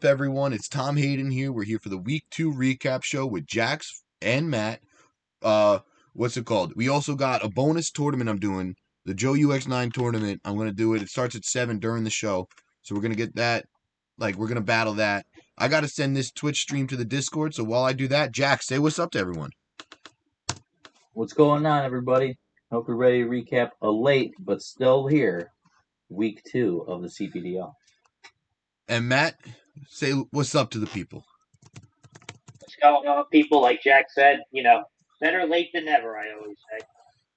up, everyone? It's Tom Hayden here. We're here for the Week 2 recap show with Jax and Matt. What's it called? We also got a bonus tournament I'm doing, the Joe UX9 tournament. I'm going to do it. It starts at 7 during the show. So we're going to get that. Like, we're going to battle that. I got to send this Twitch stream to the Discord. So while I do that, Jax, say what's up to everyone. What's going on, everybody? Hope you're ready to recap a late but still here Week 2 of the CPDL. And Matt, say what's up to the people. What's going on, people? Like Jack said, better late than never, I always say.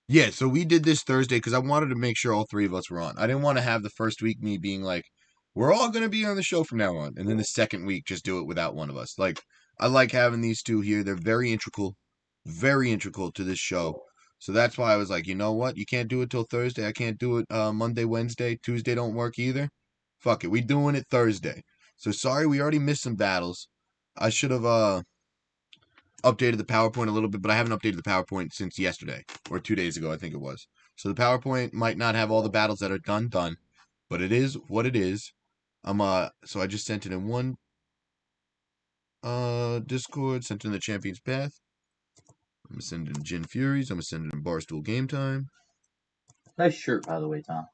Yeah, so we did this Thursday because I wanted to make sure all three of us were on. I didn't want to have the first week me being like, we're all going to be on the show from now on. And then the second week, just do it without one of us. Like, I like having these two here. They're very integral to this show. So that's why I was like, you know what? You can't do it till Thursday. I can't do it Monday, Wednesday. Tuesday don't work either. Fuck it. We doing it Thursday. So sorry, we already missed some battles. I should have updated the PowerPoint a little bit, but I haven't updated the PowerPoint since yesterday or 2 days ago, I think it was. So the PowerPoint might not have all the battles that are done, but it is what it is. So I just sent it in one Discord, sent it in the Champions Path. I'm gonna send it in Jin Furies. I'm gonna send it in Barstool Game Time. Nice shirt, by the way, Tom.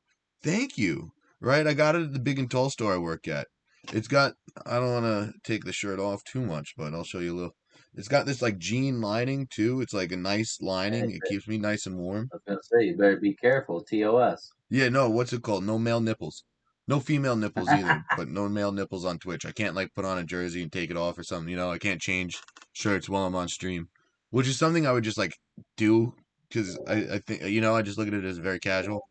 Thank you. Right, I got it at the Big and Tall store I work at. It's got, I don't want to take the shirt off too much, but I'll show you a little. It's got this like jean lining too. It's like a nice lining. It keeps me nice and warm. I was going to say, you better be careful. TOS. Yeah, no, what's it called? No male nipples. No female nipples either, but no male nipples on Twitch. I can't like put on a jersey and take it off or something. I can't change shirts while I'm on stream, which is something I would just like do because I think, I just look at it as very casual.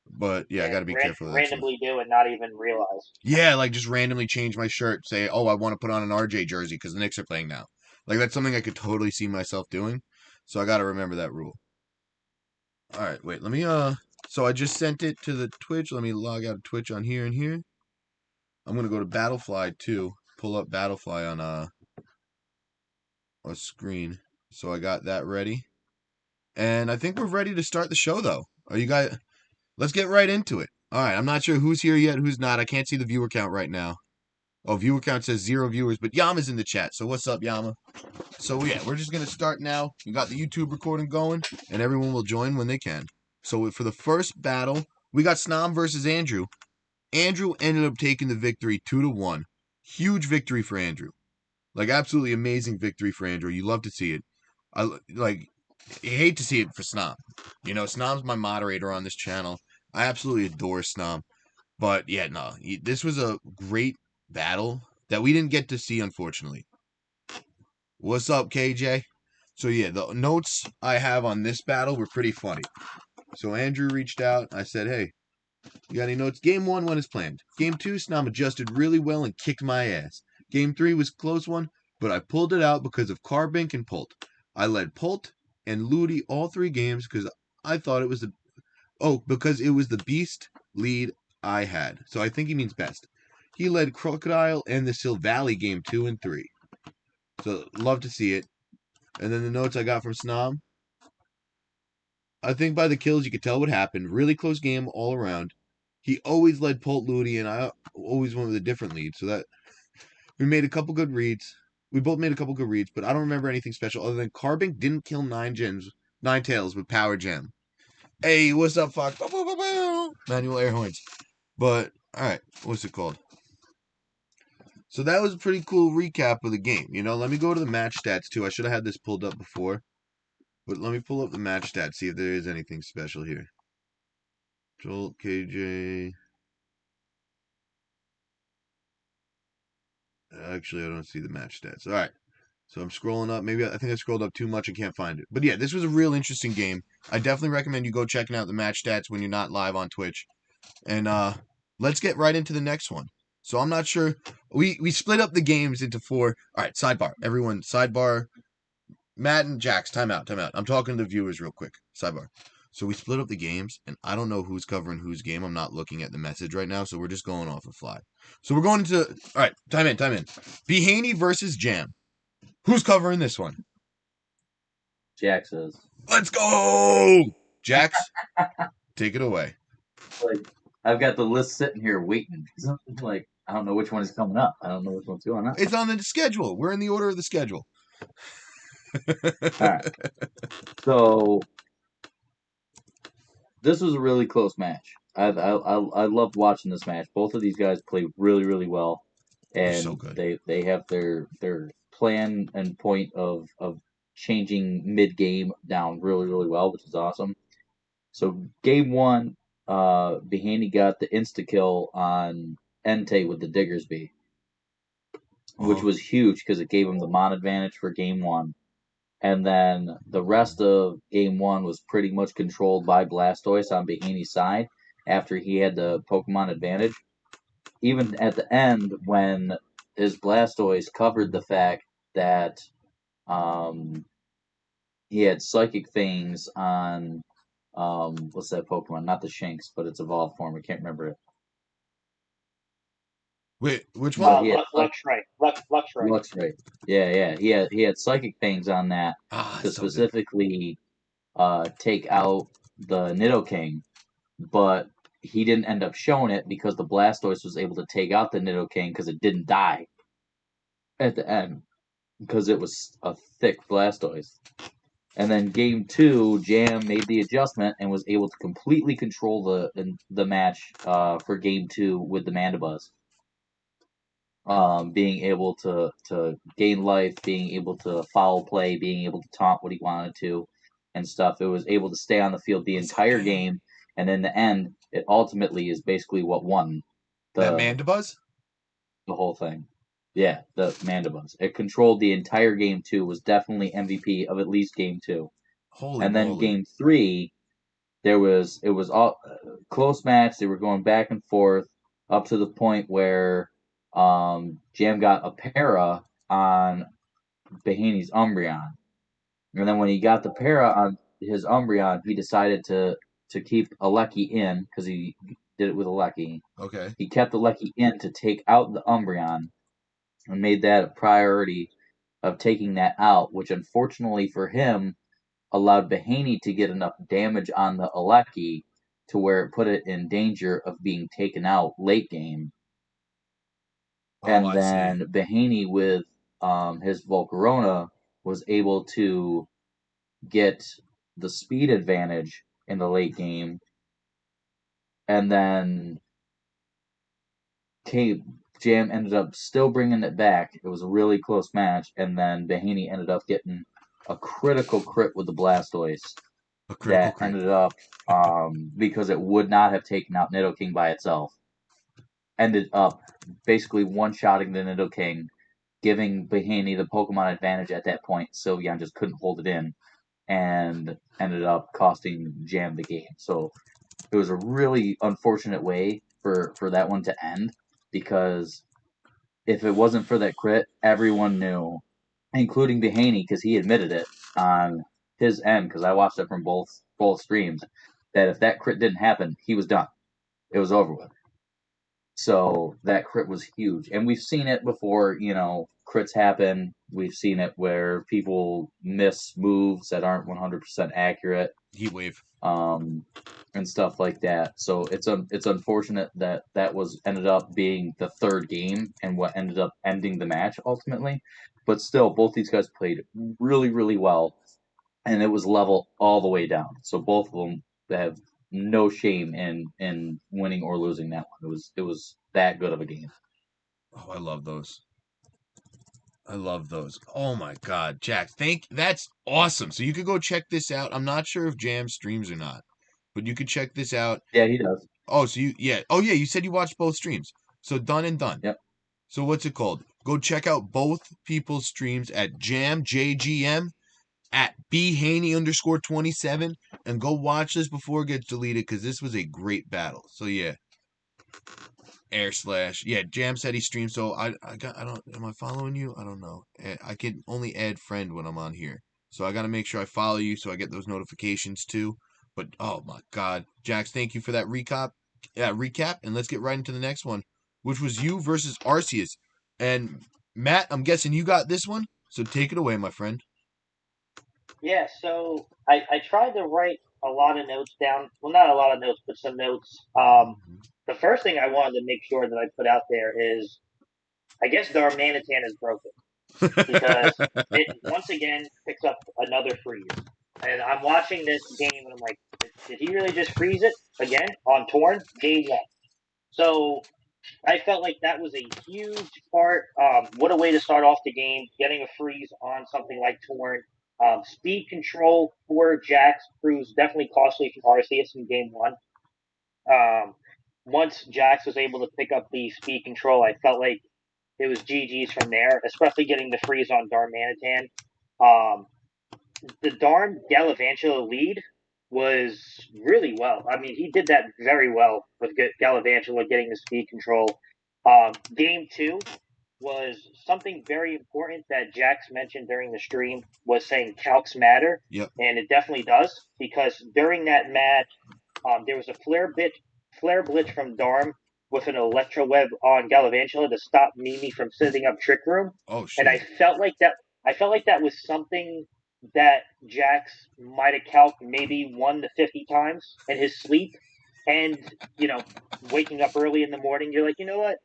But yeah, I got to be careful of that randomly do and not even realize. Yeah, like just randomly change my shirt. Say, oh, I want to put on an RJ jersey because the Knicks are playing now. Like that's something I could totally see myself doing. So I got to remember that rule. All right, wait. Let me So I just sent it to the Twitch. Let me log out of Twitch on here and here. I'm gonna go to Battlefly too. Pull up Battlefly on a screen. So I got that ready. And I think we're ready to start the show though. Are you guys? Let's get right into it. All right, I'm not sure who's here yet, who's not. I can't see the viewer count right now. Oh, viewer count says 0 viewers, but Yama's in the chat. So what's up, Yama? So yeah, we're just going to start now. We got the YouTube recording going, and everyone will join when they can. So for the first battle, we got Snom versus Andrew. Andrew ended up taking the victory 2-1. Huge victory for Andrew. Like, absolutely amazing victory for Andrew. You love to see it. I hate to see it for Snom. Snom's my moderator on this channel. I absolutely adore Snom. But yeah, no, this was a great battle that we didn't get to see, unfortunately. What's up, KJ? So yeah, the notes I have on this battle were pretty funny. So Andrew reached out. I said, hey, you got any notes? Game 1 went as planned. Game 2, Snom adjusted really well and kicked my ass. Game 3 was a close one, but I pulled it out because of Carbink and Pult. I led Pult and Ludi all 3 games because I thought it was because it was the beast lead I had. So I think he means best. He led Crocodile and the Silvally game 2 and 3. So love to see it. And then the notes I got from Snom. I think by the kills you could tell what happened. Really close game all around. He always led Pult Ludi, and I always went with a different lead. So that we made a couple good reads. We both made a couple good reads, but I don't remember anything special other than Carbink didn't kill 9 tails with Power Gem. Hey, what's up, Fox? Manual air horns. But, alright, what's it called? So that was a pretty cool recap of the game. Let me go to the match stats, too. I should have had this pulled up before. But let me pull up the match stats, see if there is anything special here. Jolt, KJ. Actually, I don't see the match stats. Alright. So I'm scrolling up. Maybe I think I scrolled up too much and can't find it. But yeah, this was a real interesting game. I definitely recommend you go checking out the match stats when you're not live on Twitch. And let's get right into the next one. So I'm not sure. We split up the games into 4. All right, sidebar. Everyone, sidebar. Matt and Jax, time out. I'm talking to the viewers real quick. Sidebar. So we split up the games, and I don't know who's covering whose game. I'm not looking at the message right now, so we're just going off the fly. So we're going into... All right, time in. Behaney versus Jam. Who's covering this one? Jax is. Let's go! Jax, take it away. Like, I've got the list sitting here waiting. Like, I don't know which one is coming up. I don't know which one's going up. It's on the schedule. We're in the order of the schedule. All right. So this was a really close match. I loved watching this match. Both of these guys play really, really well, They're so and good. they have their plan and point of changing mid game down really, really well, which is awesome. So game one, Behaney got the insta kill on Entei with the Diggersby, which Uh-huh. was huge because it gave him the mon advantage for game one. And then the rest of game one was pretty much controlled by Blastoise on Behaney's side after he had the Pokemon advantage. Even at the end, when his Blastoise covered the fact that um, he had Psychic Things on what's that Pokemon? Not the Shinx, but its evolved form. I can't remember it. Wait, which one? But he had Luxray. Luxray. Yeah. He had Psychic Things on that Ah, to so good. specifically take out the Nidoking, but he didn't end up showing it because the Blastoise was able to take out the Nidoking because it didn't die at the end because it was a thick Blastoise. And then game two, Jam made the adjustment and was able to completely control the match for game two with the Mandibuzz. Being able to gain life, being able to foul play, being able to taunt what he wanted to, and stuff. It was able to stay on the field the entire game, and in the end, it ultimately is basically what won That the Mandibuzz? the whole thing. Yeah, the Mandibuzz. It controlled the entire game two. Was definitely MVP of at least game two, Holy and then moly. game three, it was all close match. They were going back and forth up to the point where Jam got a para on Behaney's Umbreon, and then when he got the para on his Umbreon, he decided to keep Alecki in because he did it with Alecki. Okay. He kept Alecki in to take out the Umbreon and made that a priority of taking that out, which unfortunately for him allowed Behaney to get enough damage on the Alecki to where it put it in danger of being taken out late game. Oh, And I see. then Behaney with his Volcarona was able to get the speed advantage in the late game, and then Jam ended up still bringing it back. It was a really close match, and then Behaney ended up getting a critical crit with the Blastoise A critical that crit. ended up because it would not have taken out Nidoking by itself. Ended up basically one-shotting the Nidoking, giving Behaney the Pokemon advantage at that point. Sylveon just couldn't hold it in, and ended up costing Jam the game. So it was a really unfortunate way for that one to end because if it wasn't for that crit, everyone knew, including Behaney, because he admitted it on his end, because I watched it from both streams, that if that crit didn't happen, he was done. It was over with. So that crit was huge, and we've seen it before. Crits happen. We've seen it where people miss moves that aren't 100% accurate, Heat wave. and stuff like that. So it's unfortunate that was ended up being the third game and what ended up ending the match ultimately. But still, both these guys played really, really well, and it was level all the way down. So both of them have no shame in winning or losing that one. It was that good of a game. Oh, I love those. I love those. Oh my God, Jack, that's awesome. So you could go check this out. I'm not sure if Jam streams or not, but you could check this out. Yeah, he does. Oh, so yeah. Oh yeah, you said you watched both streams. So done and done. Yep. So what's it called? Go check out both people's streams at JGM at bhaney_27 and go watch this before it gets deleted because this was a great battle. So yeah, air slash. Yeah, Jam said he streamed. So I don't, am I following you? I don't know. I can only add friend when I'm on here. So I got to make sure I follow you so I get those notifications too. But oh my God, Jax, thank you for that recap. And let's get right into the next one, which was you versus Arceus. And Matt, I'm guessing you got this one. So take it away, my friend. Yeah, so I tried to write a lot of notes down. Well, not a lot of notes, but some notes. the first thing I wanted to make sure that I put out there is, I guess Darmanitan is broken because it once again picks up another freeze. And I'm watching this game and I'm like, did he really just freeze it again on Torn? Game one. So I felt like that was a huge part. What a way to start off the game, getting a freeze on something like Torn. Speed control for Jax proves definitely costly for Arceus in game one. Um, once Jax was able to pick up the speed control, I felt like it was GG's from there, especially getting the freeze on Darmanitan. The Darm Gallavantula lead was really well. I mean, he did that very well with Gallavantula getting the speed control. Game two was something very important that Jax mentioned during the stream, was saying calcs matter. Yep. And it definitely does, because during that match, there was a flare blitz from Darm with an electro web on Gallavantula to stop Mimi from setting up Trick Room. Oh shit! And I felt like that was something that Jax might have calced maybe 1 to 50 times in his sleep. And, waking up early in the morning, you're like, you know what?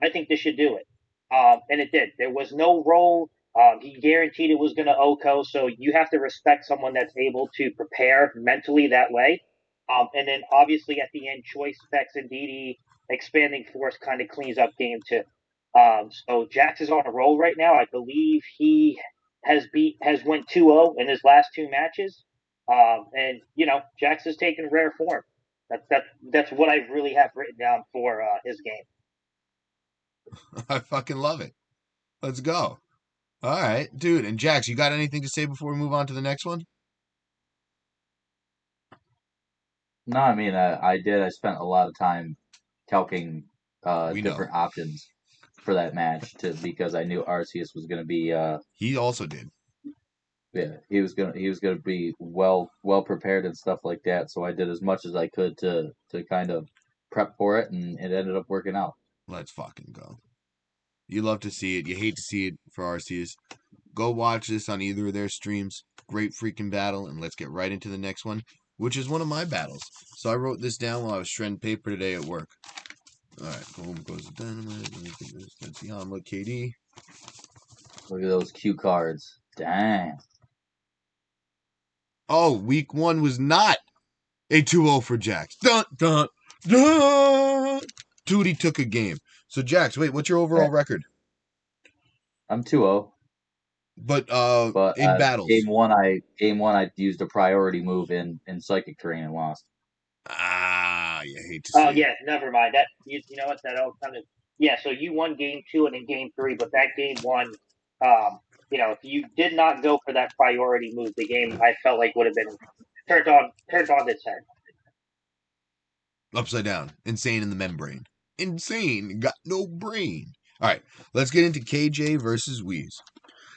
I think this should do it. And it did. There was no roll. He guaranteed it was going to OCO, so you have to respect someone that's able to prepare mentally that way. And then obviously at the end, Choice Specs and DD expanding force kind of cleans up game two. So Jax is on a roll right now. I believe he has went 2-0 in his last two matches. And Jax has taken rare form. That's what I really have written down for his game. I fucking love it. Let's go. All right, dude. And Jax, you got anything to say before we move on to the next one? No, I mean, I did. I spent a lot of time calcing different options for that match because I knew Arceus was going to be. He also did. Yeah, he was gonna be well prepared and stuff like that. So I did as much as I could to kind of prep for it, and it ended up working out. Let's fucking go. You love to see it. You hate to see it for Arceus. Go watch this on either of their streams. Great freaking battle, and let's get right into the next one, which is one of my battles. So I wrote this down while I was shredding paper today at work. All right, boom goes the dynamite. Let me get this. That's the omelet, KD. Look at those cue cards. Dang. Oh, week one was not a 2-0 for Jax. Dun, dun, dun. Tutti took a game. So, Jax, wait, what's your overall record? I'm 2-0. But in battles. Game one I used a priority move in Psychic Terrain and lost. Ah, you hate to see Oh, yeah, never mind. That you know what, that all kind of... Yeah, so you won game two and then game three, but that game one, if you did not go for that priority move, the game, I felt like, would have been turned on its head. Upside down. Insane in the membrane. Insane. Got no brain. All right, let's get into KJ versus Wheeze.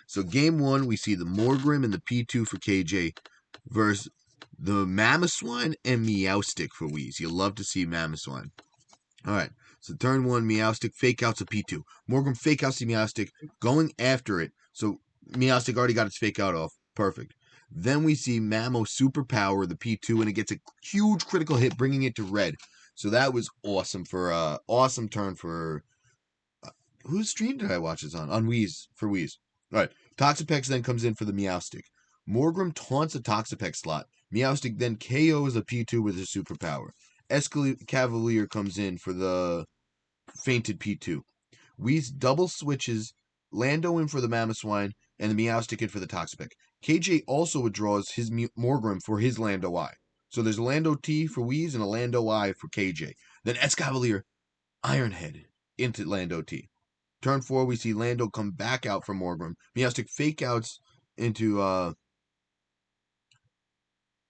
So game one, we see the Morgrim and the P2 for KJ versus the Mamoswine and Meowstic for Wheeze. You love to see Mamoswine. All right, so turn one, Meowstic fake outs a P2. Morgrim fake outs the Meowstic, going after it. So Meowstic already got its fake out off. Perfect. Then we see Mamo superpower the P2, and it gets a huge critical hit, bringing it to red. So that was awesome for awesome turn for whose stream did I watch this on? On Wheeze for Wheeze. All right. Toxapex then comes in for the Meowstic. Morgrim taunts a Toxapex slot. Meowstic then KOs a P2 with his superpower. Cavalier comes in for the fainted P2. Wheeze double switches Lando in for the Mamoswine and the Meowstic in for the Toxapex. KJ also withdraws his Morgrim for his Lando I. So there's a Lando T for Wheeze and a Lando I for KJ. Then Escavalier Ironhead into Lando T. Turn 4, we see Lando come back out from Morgrim. Meowstic fake outs into,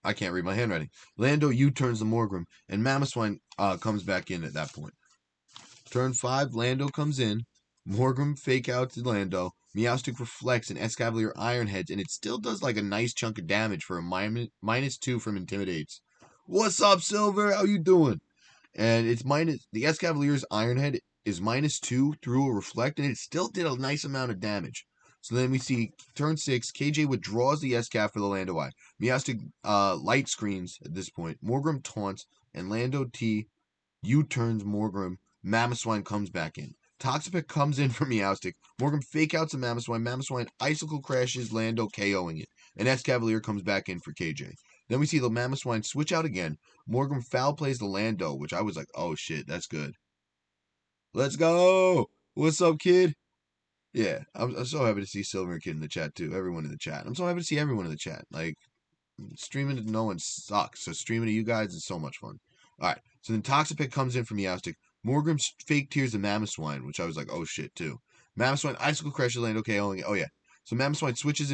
I can't read my handwriting. Lando U-turns the Morgrim, and Mamoswine comes back in at that point. Turn 5, Lando comes in. Morgrim fake out to Lando. Meowstic reflects and Escavalier Ironheads, and it still does like a nice chunk of damage for a -2 from Intimidates. What's up, Silver? How you doing? And it's the Escavalier's Ironhead is -2 through a reflect, and it still did a nice amount of damage. So then we see turn 6, KJ withdraws the Escav for the Lando I. Meowstic light screens at this point. Morgrim taunts, and Lando T U-turns Morgrim. Mamoswine comes back in. Toxapex comes in for Meowstic. Morgrim fake outs a Mamoswine. Mamoswine icicle crashes Lando, KOing it. And Escavalier comes back in for KJ. Then we see the Mamoswine switch out again. Morgrim foul plays the Lando, which I was like, oh shit, that's good. Let's go! What's up, kid? Yeah, I'm so happy to see Silver and Kid in the chat too. Everyone in the chat. I'm so happy to see everyone in the chat. Like, streaming to no one sucks. So streaming to you guys is so much fun. All right. So then Toxapex comes in for Meowstic. Morgrim fake tears the Mamoswine, which I was like, oh shit, too. Mamoswine icicle crashes Lando, KOing it. Oh yeah. So Mamoswine switches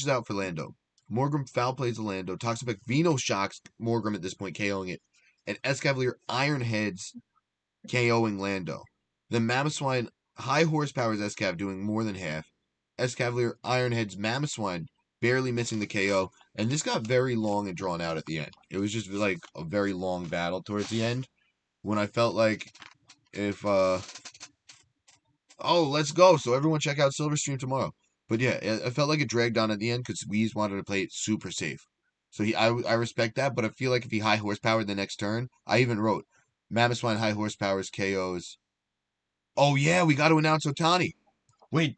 out for Lando. Morgrim foul plays the Lando. Toxapex Veno shocks Morgrim at this point, KOing it. And Escavalier iron heads, KOing Lando. Then Mamoswine high horsepower is Escav doing more than half. Escavalier iron heads Mamoswine barely missing the KO. And this got very long and drawn out at the end. It was just like a very long battle towards the end when I felt like if oh, let's go. So everyone check out Silverstream tomorrow. But yeah, I felt like it dragged on at the end because Wheeze wanted to play it super safe. So I respect that, but I feel like if he high horsepower the next turn, I even wrote Mamoswine high horsepowers KOs. Oh yeah, we got to announce Otani. Wait,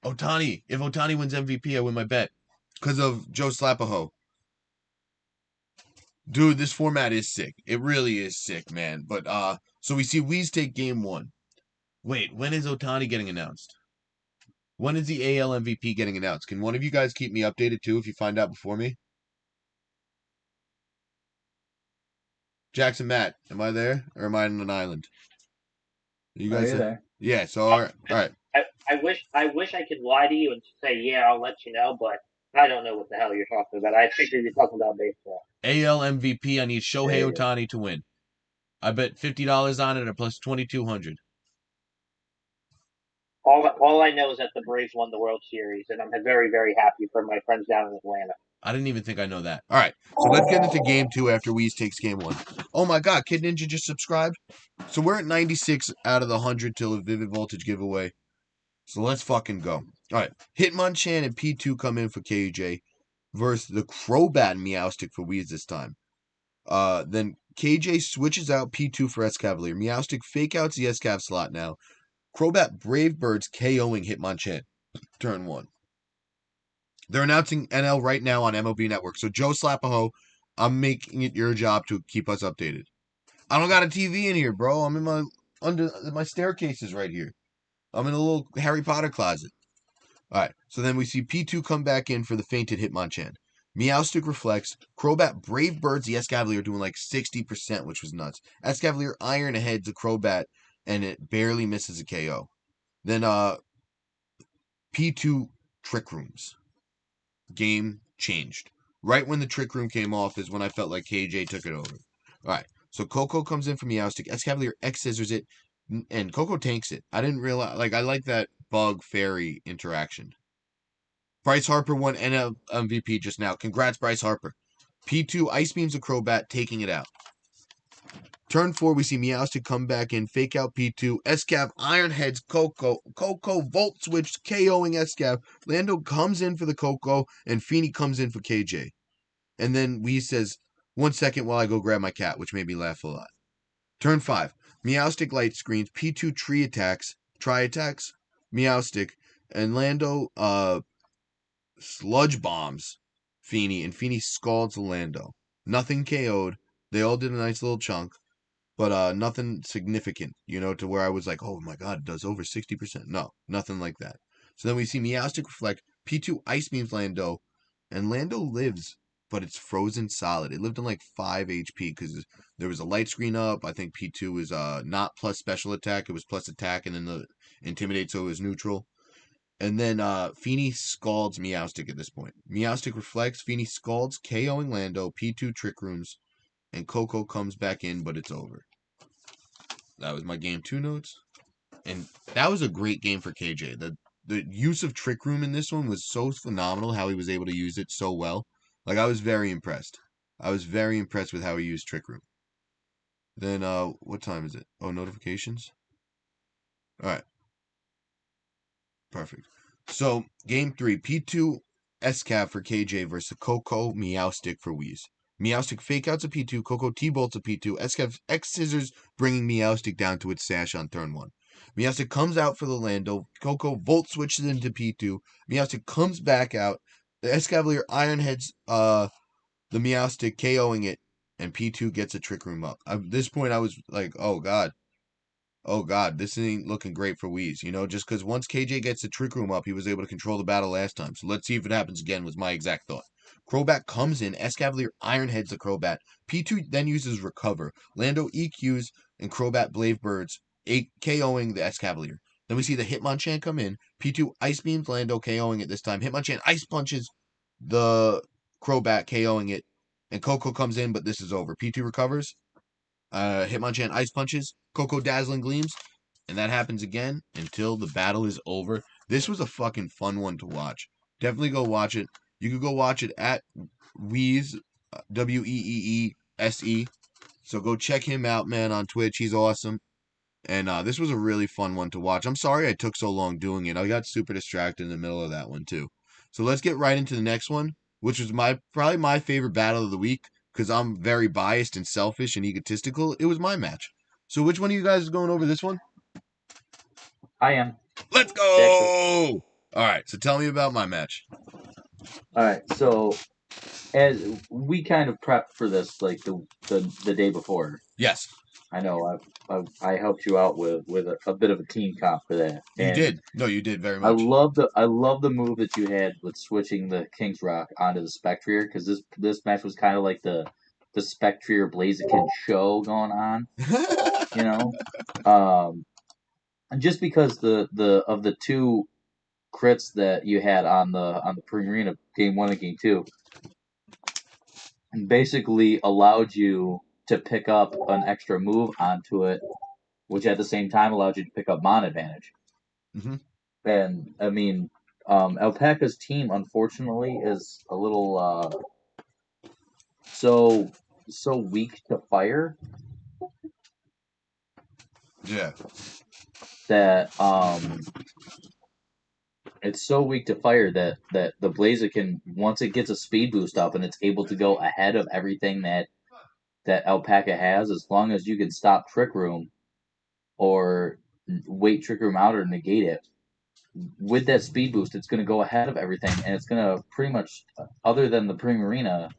Otani. If Otani wins MVP, I win my bet because of Joe Slapaho. Dude, this format is sick. It really is sick, man. But so we see Wheeze take game 1. Wait, when is Otani getting announced? When is the AL MVP getting announced? Can one of you guys keep me updated too if you find out before me? Jackson Matt, am I there or am I on an island? You Are guys you there? Yeah, so all right. I wish I could lie to you and say, yeah, I'll let you know, but I don't know what the hell you're talking about. I figured you're talking about baseball. AL MVP, I need There Shohei you go. Otani to win. I bet $50 on it or plus 2,200. All I know is that the Braves won the World Series, and I'm very, very happy for my friends down in Atlanta. I didn't even think I know that. All right, so let's get into game 2 after Wheeze takes game 1. Oh my God, Kid Ninja just subscribed. So we're at 96 out of the 100 till a Vivid Voltage giveaway. So let's fucking go. All right, Hitmonchan and P2 come in for KJ versus the Crobat and Meowstic for Wheeze this time. Then KJ switches out P2 for Escavalier. Meowstic fake outs the Escav slot now. Crobat Brave Birds KOing Hitmonchan. Turn 1. They're announcing NL right now on MLB Network. So Joe Slapaho, I'm making it your job to keep us updated. I don't got a TV in here, bro. I'm in my staircases right here. I'm in a little Harry Potter closet. All right. So then we see P2 come back in for the fainted Hitmonchan. Meowstic reflects. Crobat Brave Birds the Escavalier doing like 60%, which was nuts. Escavalier iron heads the Crobat and it barely misses a KO. Then P2 Trick Rooms. Game changed. Right when the Trick Room came off is when I felt like KJ took it over. All right. So Coco comes in for Meowstic. Escavalier X scissors it, and Coco tanks it. I didn't realize, like, I like that bug fairy interaction. Bryce Harper won NL MVP just now. Congrats, Bryce Harper. P2 Ice Beams a Crobat, taking it out. Turn 4, we see Meowstic come back in, fake out P2. Escav Iron Heads Coco. Coco Volt Switch, KOing Escav. Lando comes in for the Coco, and Feeney comes in for KJ. And then Wee says, 1 second while I go grab my cat, which made me laugh a lot. Turn 5, Meowstic light screens, P2 tri attacks, Meowstic, and Lando sludge bombs Feeney, and Feeney scalds Lando. Nothing KO'd. They all did a nice little chunk, but nothing significant, to where I was like, oh my God, it does over 60%. No, nothing like that. So then we see Meowstic reflect, P2 ice beams Lando, and Lando lives, but it's frozen solid. It lived on like 5 HP because there was a light screen up. I think P2 is not plus special attack, it was plus attack, and then the intimidate, so it was neutral. And then Feeney scalds Meowstic at this point. Meowstic reflects, Feeney scalds, KOing Lando, P2 Trick Rooms, and Coco comes back in, but it's over. That was my game 2 notes. And that was a great game for KJ. The use of Trick Room in this one was so phenomenal, how he was able to use it so well. Like, I was very impressed. I was very impressed with how he used Trick Room. Then, what time is it? Oh, notifications? Alright. Perfect. So, game 3, P2 Escav for KJ versus Coco Meowstic for Wheeze. Meowstic fake outs a P2, Coco T-bolts a P2, Escav X-Scissors bringing Meowstic down to its sash on turn 1. Meowstic comes out for the Lando, Coco Volt switches into P2, Meowstic comes back out, the Escavalier Iron Heads the Meowstic KOing it, and P2 gets a Trick Room up. At this point I was like, oh god, this ain't looking great for Wheeze, just because once KJ gets the Trick Room up, he was able to control the battle last time. So let's see if it happens again, was my exact thought. Crobat comes in, Escavalier Ironheads the Crobat. P2 then uses Recover. Lando EQs and Crobat Blade Birds, KOing the Escavalier. Then we see the Hitmonchan come in. P2 Ice Beams Lando, KOing it this time. Hitmonchan Ice Punches the Crobat, KOing it. And Coco comes in, but this is over. P2 recovers. Hitmonchan Ice Punches, Coco Dazzling Gleams, and that happens again until the battle is over. This was a fucking fun one to watch. Definitely go watch it. You could go watch it at Wheeze, Weeese. So go check him out, man, on Twitch. He's awesome. And this was a really fun one to watch. I'm sorry I took so long doing it. I got super distracted in the middle of that one, too. So let's get right into the next one, which was probably my favorite battle of the week, because I'm very biased and selfish and egotistical. It was my match. So which one of you guys is going over this one? I am. Let's go! All right, so tell me about my match. All right, so as we kind of prepped for this, like the day before. Yes. I know I helped you out with a bit of a team comp for that. You did. No, you did very much. I love the move that you had with switching the King's Rock onto the Spectrier, because this match was kind of like the Spectrier Blaziken show going on. And just because the two crits that you had on the pre-arena game 1 and game 2 basically allowed you to pick up an extra move onto it, which at the same time allowed you to pick up mon advantage. Mm-hmm. And I mean, Alpaca's team unfortunately is a little so weak to fire. Yeah. That it's so weak to fire that the Blaziken, once it gets a speed boost up and it's able to go ahead of everything that Alpaca has, as long as you can stop Trick Room or wait Trick Room out or negate it, with that speed boost, it's going to go ahead of everything, and it's going to pretty much, other than the Primarina,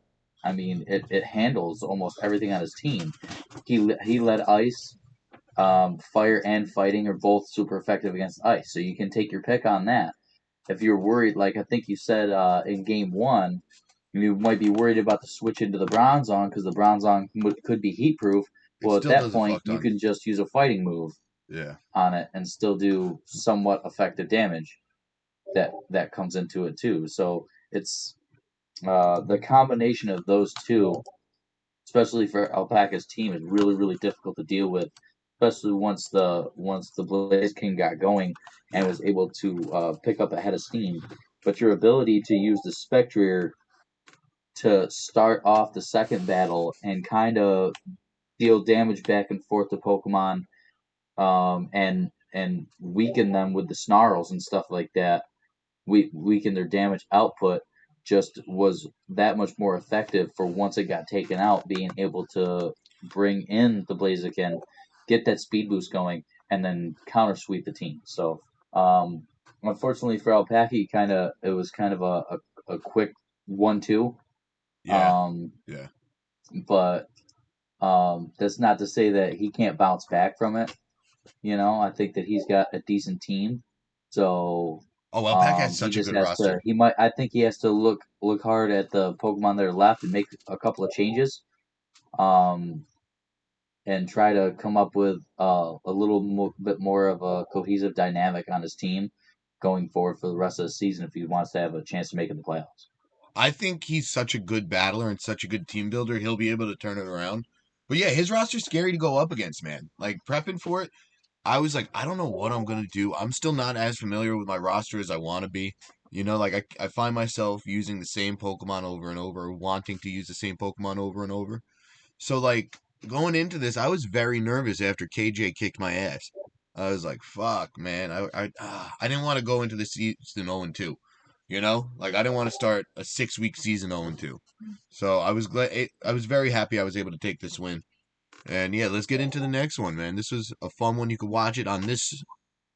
I mean, it handles almost everything on his team. He led Ice, Fire and Fighting are both super effective against Ice, so you can take your pick on that. If you're worried, like I think you said in game 1, you might be worried about the switch into the Bronzong because the Bronzong could be heat proof. Well, at that point, you can just use a fighting move on it and still do somewhat effective damage that comes into it too. So it's the combination of those two, especially for Alpaca's team, is really, really difficult to deal with, especially once the Blaze King got going and was able to pick up a head of steam. But your ability to use the Spectrier to start off the second battle and kind of deal damage back and forth to Pokemon, and weaken them with the snarls and stuff like that, weaken their damage output, just was that much more effective for once it got taken out, being able to bring in the Blaziken, get that speed boost going, and then counter sweep the team. So unfortunately for Alpaca, it was kind of a quick 1-2. Yeah. But that's not to say that he can't bounce back from it. I think that he's got a decent team. So Alpaca has such a good roster. I think he has to look hard at the Pokemon that are left and make a couple of changes. And try to come up with a little bit more of a cohesive dynamic on his team going forward for the rest of the season if he wants to have a chance to make it in the playoffs. I think he's such a good battler and such a good team builder. He'll be able to turn it around. But yeah, his roster's scary to go up against, man. Like, prepping for it, I was like, I don't know what I'm going to do. I'm still not as familiar with my roster as I want to be. Like, I find myself using the same Pokemon over and over, wanting to use the same Pokemon over and over. So, like, going into this, I was very nervous after KJ kicked my ass. I was like, fuck, man. I didn't want to go into the season 0-2. You know, like I didn't want to start a 6-week season 0-2. So I was glad. I was very happy I was able to take this win. And yeah, let's get into the next one, man. This was a fun one. You can watch it on this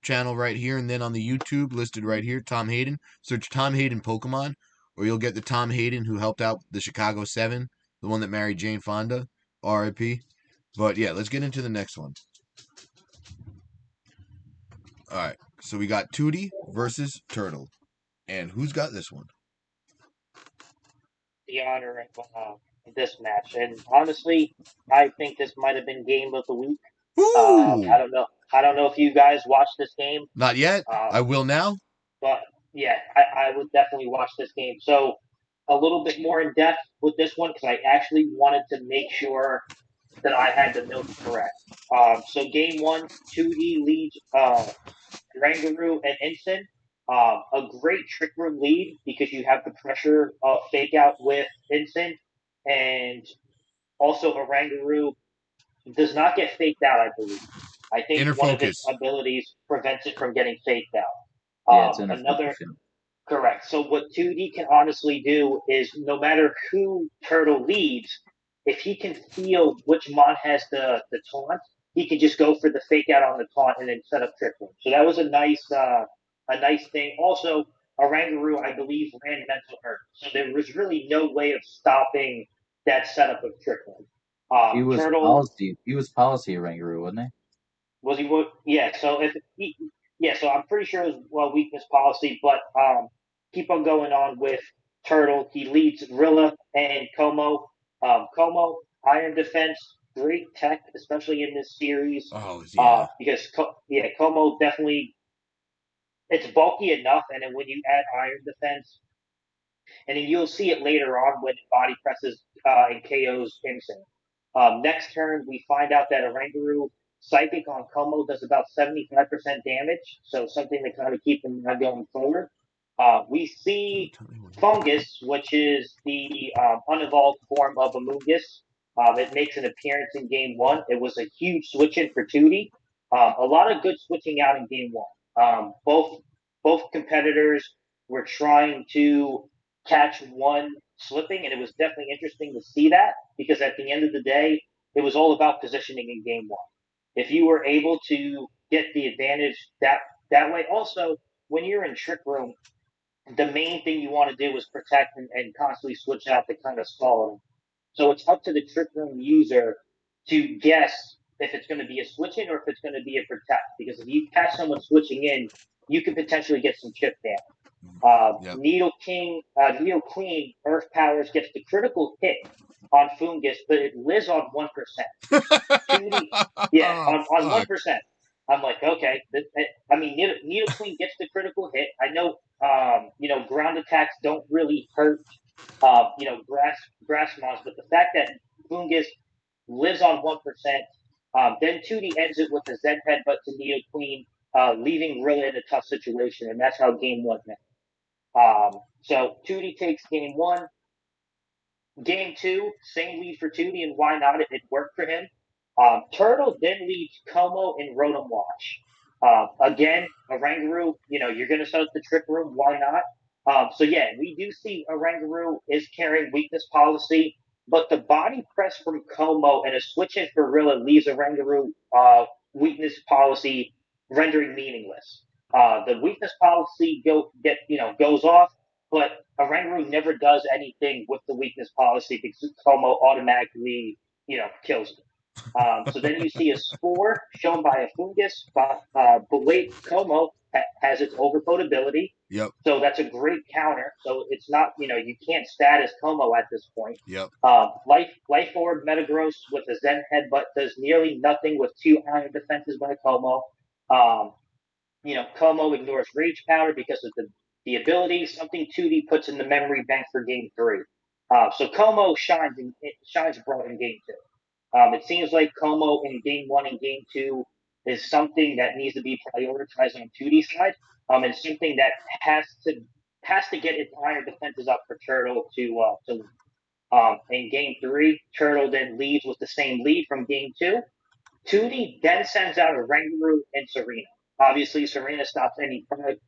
channel right here, and then on the YouTube listed right here, Tom Hayden. Search Tom Hayden Pokemon, or you'll get the Tom Hayden who helped out the Chicago 7, the one that married Jane Fonda, R.I.P. But yeah, let's get into the next one. All right, so we got Tutti versus Turtle, and who's got this one? The honor of this match, and honestly, I think this might have been game of the week. Ooh, I don't know. I don't know if you guys watched this game, not yet. I will now. but yeah, I would definitely watch this game. So a little bit more in depth with this one because I actually wanted to make sure that I had the notes correct. So game one, 2D leads Rangaroo and Ensign. A great trick room lead because you have the pressure of fake out with Ensign, and also Rangaroo does not get faked out, I believe. I think Inner one of its focus. abilities prevents it from getting faked out. Yeah, it's Another inefficient. Correct. So what 2D can honestly do is no matter who Turtle leads, if he can feel which Mon has the taunt, he can just go for the fake out on the taunt and then set up trick room. So that was a nice thing. Also, Orangaroo, I believe, ran mental hurt. So there was really no way of stopping that setup of trick room. He was Turtle policy. He was policy Rangaroo, wasn't he? was he? Yeah. So if he, yeah, so I'm pretty sure it was weakness policy, but keep on going on with Turtle. He leads Rilla and Como. Como Iron Defense, great tech, especially in this series. Oh yeah. Because Como definitely it's bulky enough, and then when you add Iron Defense, and then you'll see it later on when body presses and KOs Insane. Next turn, we find out that Orangaroo Psychic on Como does about 75% damage, so something to kind of keep in mind going forward. We see Fungus, which is the unevolved form of Amoonguss. It makes an appearance in Game 1. It was a huge switch in for Tootie. A lot of good switching out in Game 1. Both competitors were trying to catch one slipping, and it was definitely interesting to see that because at the end of the day, it was all about positioning in game one. If you were able to get the advantage that way, also when you're in trick room, the main thing you want to do is protect and constantly switch out to kind of stall them. So it's up to the trick room user to guess if it's going to be a switch in or if it's going to be a protect. Because if you catch someone switching in, you could potentially get some chip damage. Yep. Needle Queen, Earth Powers gets the critical hit on Fungus, but it lives on 1%. On 1%. I'm like, okay. I mean, Needle Queen gets the critical hit. I know, ground attacks don't really hurt, grass mons, but the fact that Fungus lives on 1%, then 2D ends it with a Zen headbutt to Needle Queen, leaving Rilla in a tough situation, and that's how game one went. So 2D takes game one. Game two, same lead for Tootie, and why not? It worked for him. Turtle then leads Como and Rotom Watch. Again, Orangaroo, you're going to set up the trick room. Why not? So yeah, we do see Orangaroo is carrying weakness policy, but the body press from Como and a switch in for Rilla leaves Orangaroo weakness policy rendering meaningless. The weakness policy goes off, but Orangaroo never does anything with the weakness policy because Como automatically, kills it. So then you see a spore shown by a fungus, but wait, Como has its overcoat ability. Yep. So that's a great counter. So it's not, you can't status Como at this point. Yep. Life Orb Metagross with a Zen Headbutt does nearly nothing with 2 Iron Defenses by Como. Como ignores Rage Powder because of the ability, something 2D puts in the memory bank for Game 3. So Como shines bright in Game 2. It seems like Como in Game 1 and Game 2 is something that needs to be prioritized on 2D side, and something that has to get its iron defenses up for Turtle to in Game 3, Turtle then leads with the same lead from Game 2. 2D then sends out a Rangaroo and Serena. Obviously, Serena stops any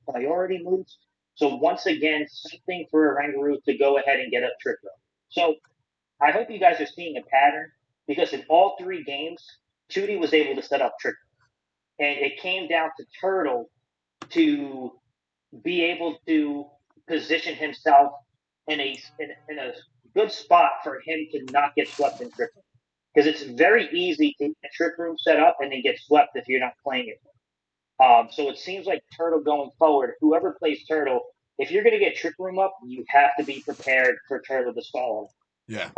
priority moves, So once again, something for Rangaroo to go ahead and get up Trick Room. So I hope you guys are seeing a pattern because in all 3 games, Tutti was able to set up Trick Room. And it came down to Turtle to be able to position himself in a good spot for him to not get swept in Trick Room. Because it's very easy to get Trick Room set up and then get swept if you're not playing it. So it seems like Turtle going forward, whoever plays Turtle, if you're going to get Trick Room up, you have to be prepared for Turtle to stall him. Yeah.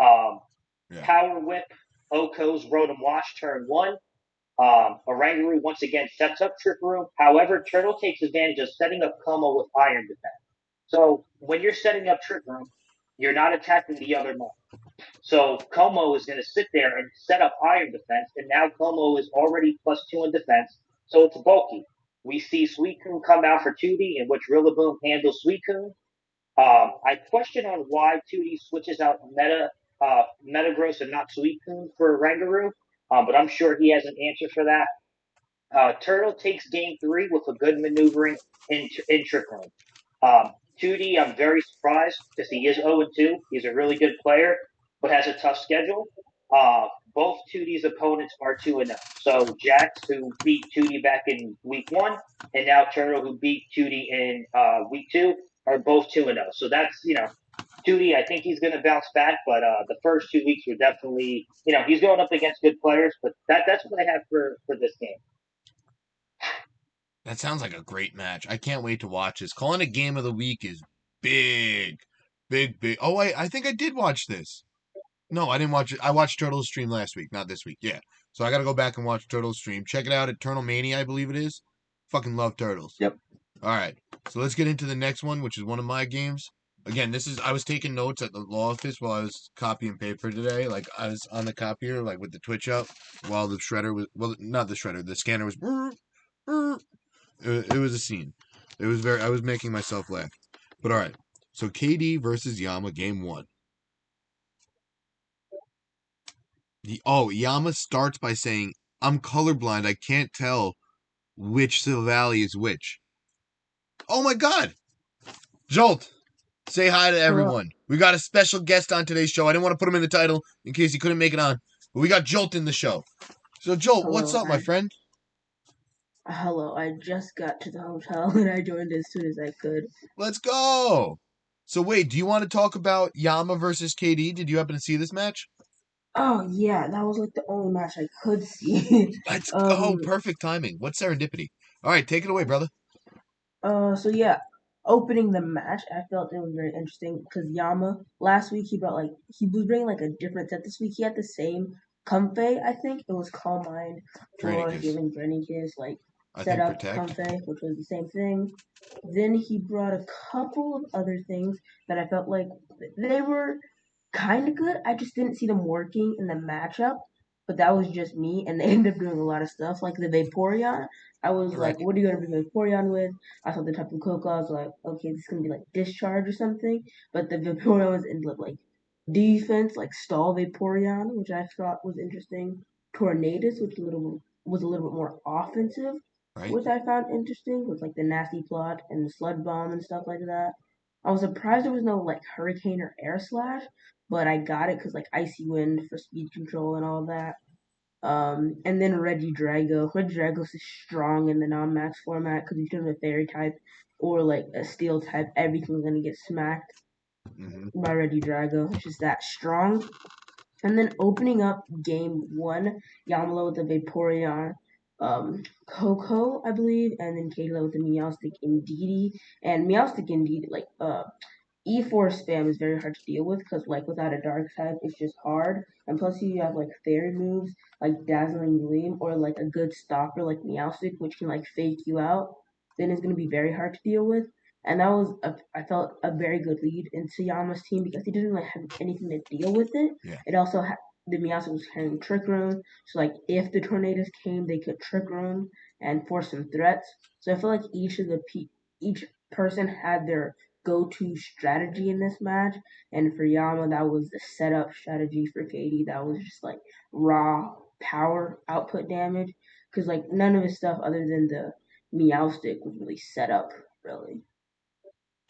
Yeah. Power Whip, Oko's Rotom Wash, turn 1. Oranguru once again sets up Trick Room. However, Turtle takes advantage of setting up Como with Iron Defense. So when you're setting up Trick Room, you're not attacking the other Mon. So Como is going to sit there and set up Iron Defense, and now Como is already +2 in defense, so it's bulky. We see Suicune come out for Tutti, in which Rillaboom handles Suicune. I question on why Tutti switches out Metagross and not Suicune for Rangaroo, but I'm sure he has an answer for that. Turtle takes game 3 with a good maneuvering in Trick Room. Tutti, I'm very surprised because he is 0-2. He's a really good player, but has a tough schedule. Both Tutti's opponents are 2-0. So Jax, who beat Tutti back in week 1, and now Turtle, who beat Tutti in week 2, are both 2-0. So that's, Tutti, I think he's going to bounce back, but the first 2 weeks were definitely, he's going up against good players, but that's what I have for this game. That sounds like a great match. I can't wait to watch this. Calling it game of the week is big. Big. Oh, I think I did watch this. No, I didn't watch it. I watched Turtle's stream last week, not this week. Yeah. So I got to go back and watch Turtle's stream. Check it out at Eternal Mania, I believe it is. Fucking love Turtles. Yep. All right. So let's get into the next one, which is one of my games. Again, I was taking notes at the law office while I was copying paper today. Like, I was on the copier, like, with the Twitch up, while the shredder was, well, not the shredder, the scanner was, it was a scene. I was making myself laugh. But all right. So KD versus Yama, game 1. Yama starts by saying, I'm colorblind. I can't tell which Silvally is which. Oh my God. Jolt, say hi to everyone. We got a special guest on today's show. I didn't want to put him in the title in case he couldn't make it on, but we got Jolt in the show. So Jolt, what's up, my friend? Hello, I just got to the hotel and I joined as soon as I could. Let's go. So wait, do you want to talk about Yama versus KD? Did you happen to see this match? Oh yeah, that was like the only match I could see. Let's go. Perfect timing. What serendipity. All right, take it away, brother. So yeah, opening the match, I felt it was very interesting because Yama last week he was bringing like a different set. This week he had the same Comfey, I think it was Calm Mind for giving Drainikiss set up Comfey, which was the same thing. Then he brought a couple of other things that I felt like they were kind of good. I just didn't see them working in the matchup, but that was just me. And they ended up doing a lot of stuff, like the Vaporeon. I was like, what are you going to bring Vaporeon with? I saw the type of Coco. I was like, okay, this is going to be like Discharge or something. But the Vaporeon ended up like defense, like Stall Vaporeon, which I thought was interesting. Tornadus, which was a little bit more offensive, which I found interesting, with like the Nasty Plot and the Sludge Bomb and stuff like that. I was surprised there was no like Hurricane or Air Slash, but I got it because like Icy Wind for speed control and all that. And then Regidrago. Regidrago's is strong in the non-max format because he's doing a fairy type or like a steel type. Everything's gonna get smacked by Regidrago. It's just that strong. And then opening up game 1, Yamalo with the Vaporeon, Coco, I believe, and then Kayla with the Meowstic Indeedee. And Meowstic Indeedee, E4 spam is very hard to deal with because, like, without a dark type, it's just hard. And plus, you have, like, fairy moves like Dazzling Gleam or, like, a good stopper like Meowstic, which can, like, fake you out. Then it's going to be very hard to deal with. And that was, I felt, a very good lead into Yama's team because he didn't, like, have anything to deal with it. Yeah. It also had the Meowstic was carrying Trick Room. So, like, if the Tornadoes came, they could Trick Room and force some threats. So I feel like each person had their go-to strategy in this match, and for Yama that was the setup strategy. For KD that was just like raw power output damage because like none of his stuff other than the Meowstic was really set up really.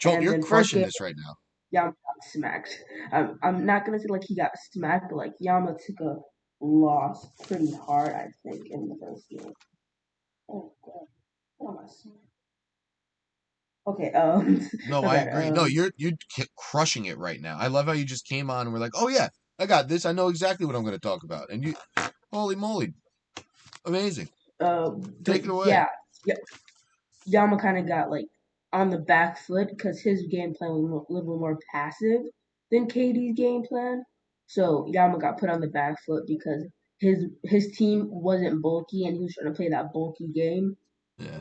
Jolt, And you're then first crushing game, this right now. Yama got smacked. I'm not gonna say like he got smacked, but like Yama took a loss pretty hard, I think, in the first game. Oh god, what am I saying? Okay, No, my I bad. agree. No, you're crushing it right now. I love how you just came on and were like, "Oh yeah, I got this. I know exactly what I'm going to talk about." And you, holy moly, amazing. But Take it away. yeah, Yama kind of got like on the back foot because his game plan was a little more passive than KD's game plan. So Yama got put on the back foot because his team wasn't bulky and he was trying to play that bulky game, Yeah.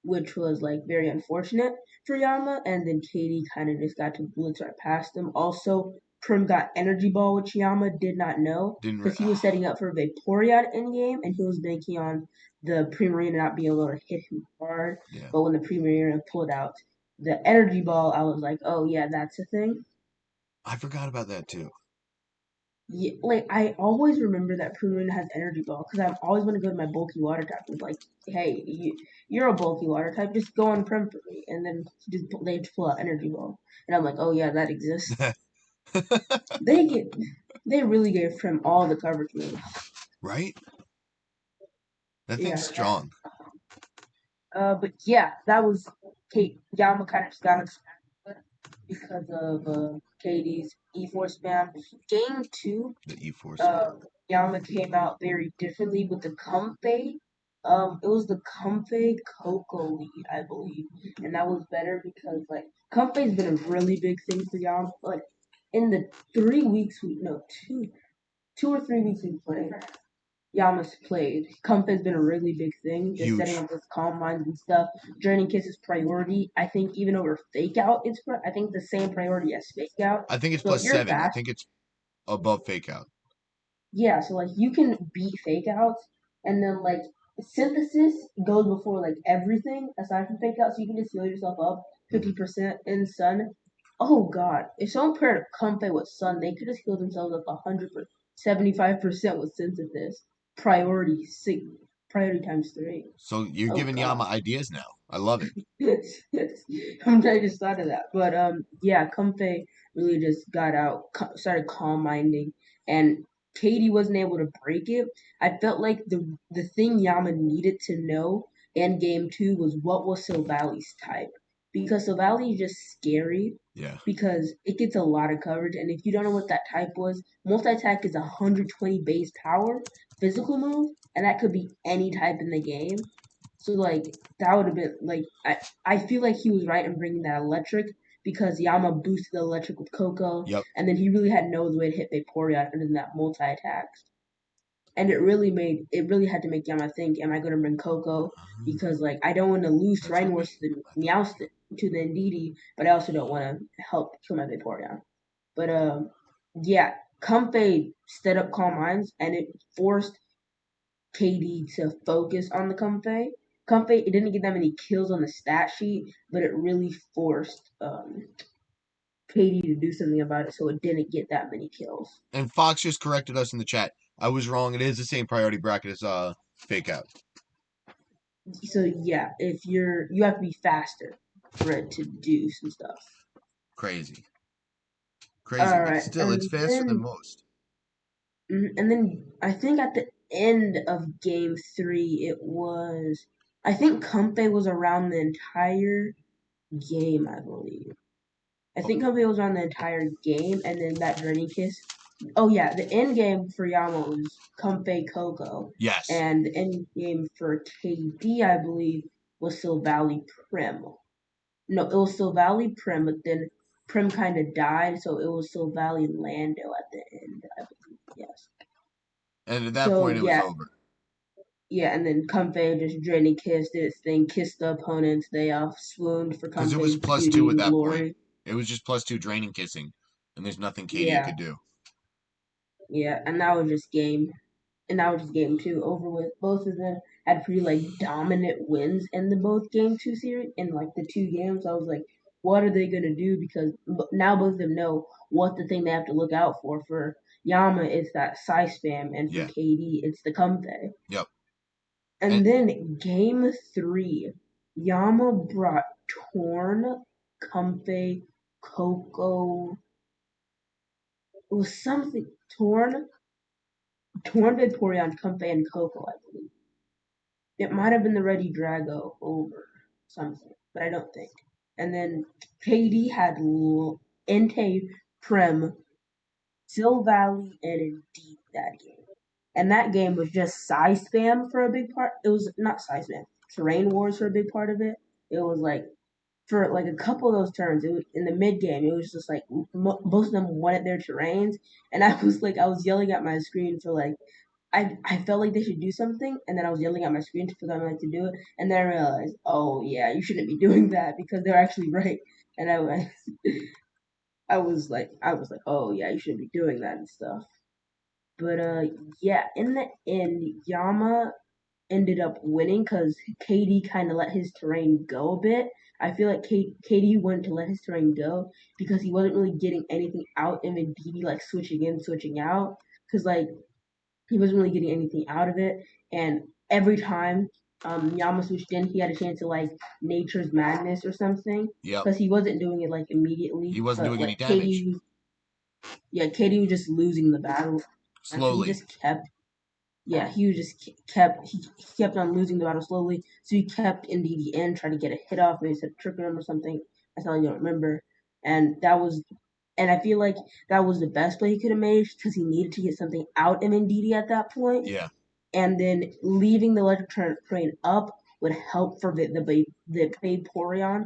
which was like very unfortunate for Yama. And then Katie kind of just got to blitz right past him. Also, Prim got energy ball, which Yama did not know Didn't. because he was setting up for Vaporeon in game, and he was banking on the Primarina not being able to hit him hard. Yeah. But when the Primarina pulled out the energy ball, I was like, oh yeah, that's a thing. I forgot about that too. Yeah, like I always remember that Primarina has energy ball because I always want to go to my bulky water type and be like, hey, you're a bulky water type, just go on Prim for me, and then they just pull out energy ball, and I'm like, oh yeah, that exists. They get they really gave Prim all the coverage moves. Right? That Yeah. thing's strong. But yeah, that was Kate Yama kind of just got excited because of Katie's E4 spam. Game two, The E4 Yama came out very differently with the Comfey. It was the Comfey Coco lead, I believe, and that was better because like Comfey's been a really big thing for Yama. Like in the 3 weeks we no 2 or 3 weeks we played, Yama's played. Comp has been a really big thing, just setting Huge. up with calm minds and stuff. Journey Kiss is priority. I think even over Fake Out, I think the same priority as Fake Out. I think it's So if you're +7. I fast, think it's above Fake Out. yeah. So like you can beat Fake Outs, and then like Synthesis goes before like everything aside from Fake Out, so you can just heal yourself up 50% in Sun. Oh God, if someone paired Comfey with Sun, they could just heal themselves up 175% with Synthesis. Priority six, priority times three. So you're Oh giving Yama God. ideas now. I love it. I just thought of that. But yeah, Comfey really just got out, started calm minding, and Katie wasn't able to break it. I felt like the thing Yama needed to know in game two was what was Silvali's type. Because Silvally is just scary Yeah. because it gets a lot of coverage, and if you don't know what that type was, multi attack is 120 base power physical move, and that could be any type in the game. So like that would have been like I feel like he was right in bringing that electric because Yama boosted the electric with Coco, Yep. and then he really had no other way to hit Vaporeon other than that multi attacks. And it really had to make Yama think, am I going to bring Coco? Because like I don't want to lose That's Terrain what Wars to the Meowth to the Indeedee, but I also don't want to help kill my Vaporeon. But yeah, Comfey stood up Calm Minds, and it forced KD to focus on the Comfey. Comfey, it didn't get that many kills on the stat sheet, but it really forced KD to do something about it, so it didn't get that many kills. And Fox just corrected us in the chat. I was wrong. It is the same priority bracket as Fake Out. So yeah, if you have to be faster for it to do some stuff. Crazy. All Crazy, but right, still, it's faster than most. and then I think at the end of game three, it was I think Comfey was around the entire game, I believe. I think Kobe was on the entire game, and then that Journey Kiss. Oh yeah, the end game for Yama was Comfey Coco, Yes. and the end game for KD, I believe, was Silvally Prim. No, it was Silvally Prim, but then Prim kind of died, so it was Silvally Lando at the end, I believe. Yes. And at that So point, it was yeah, over. yeah, and then Comfey just Journey Kiss did its thing, kissed the opponents. They swooned for Because it was Comfey's +2 beauty at and that point. glory. It was just +2 draining kissing. And there's nothing KD Yeah, could do. yeah, and that was just game two over with. Both of them had pretty like dominant wins in the both game two series in like the two games. I was like, what are they gonna do? Because now both of them know what the thing they have to look out for. For Yama, it's that Psy spam, and for Yeah. KD, it's the Comfey. Yep. And then game three, Yama brought Torn, Comfey, Coco. It was something torn Vaporeon, Comfey, and Coco, I believe. It might have been the Ready Drago over something, but I don't think. And then Katie had Entei, Prem, Silvally, and Indeed that game. And that game was just size spam for a big part. It was not size spam, terrain wars for a big part of it. It was like for like a couple of those turns, it was, in the mid game, it was just like most of them wanted their terrains, and I was yelling at my screen for like I felt like they should do something, and then I was yelling at my screen for them like to do it, and then I realized, oh yeah, you shouldn't be doing that because they're actually right, and I was like, oh yeah, you shouldn't be doing that and stuff. But yeah, in the end, Yama ended up winning because Katie kind of let his terrain go a bit. I feel like Katie wanted to let his terrain go because he wasn't really getting anything out of Indeedee, like switching in, switching out. Because like he wasn't really getting anything out of it, and every time Yama switched in, he had a chance to like Nature's Madness or something. Yep. Because he wasn't doing it like immediately, He wasn't but doing any like damage. Katie was just losing the battle, and so he Slowly. just kept he was just kept he kept on losing the battle slowly. So he kept in the end trying to get a hit off, maybe said tripping him or something. I don't remember. And that was, and I feel like that was the best play he could have made because he needed to get something out of Ndidi at that point. Yeah. And then leaving the electric train up would help for the Vaporeon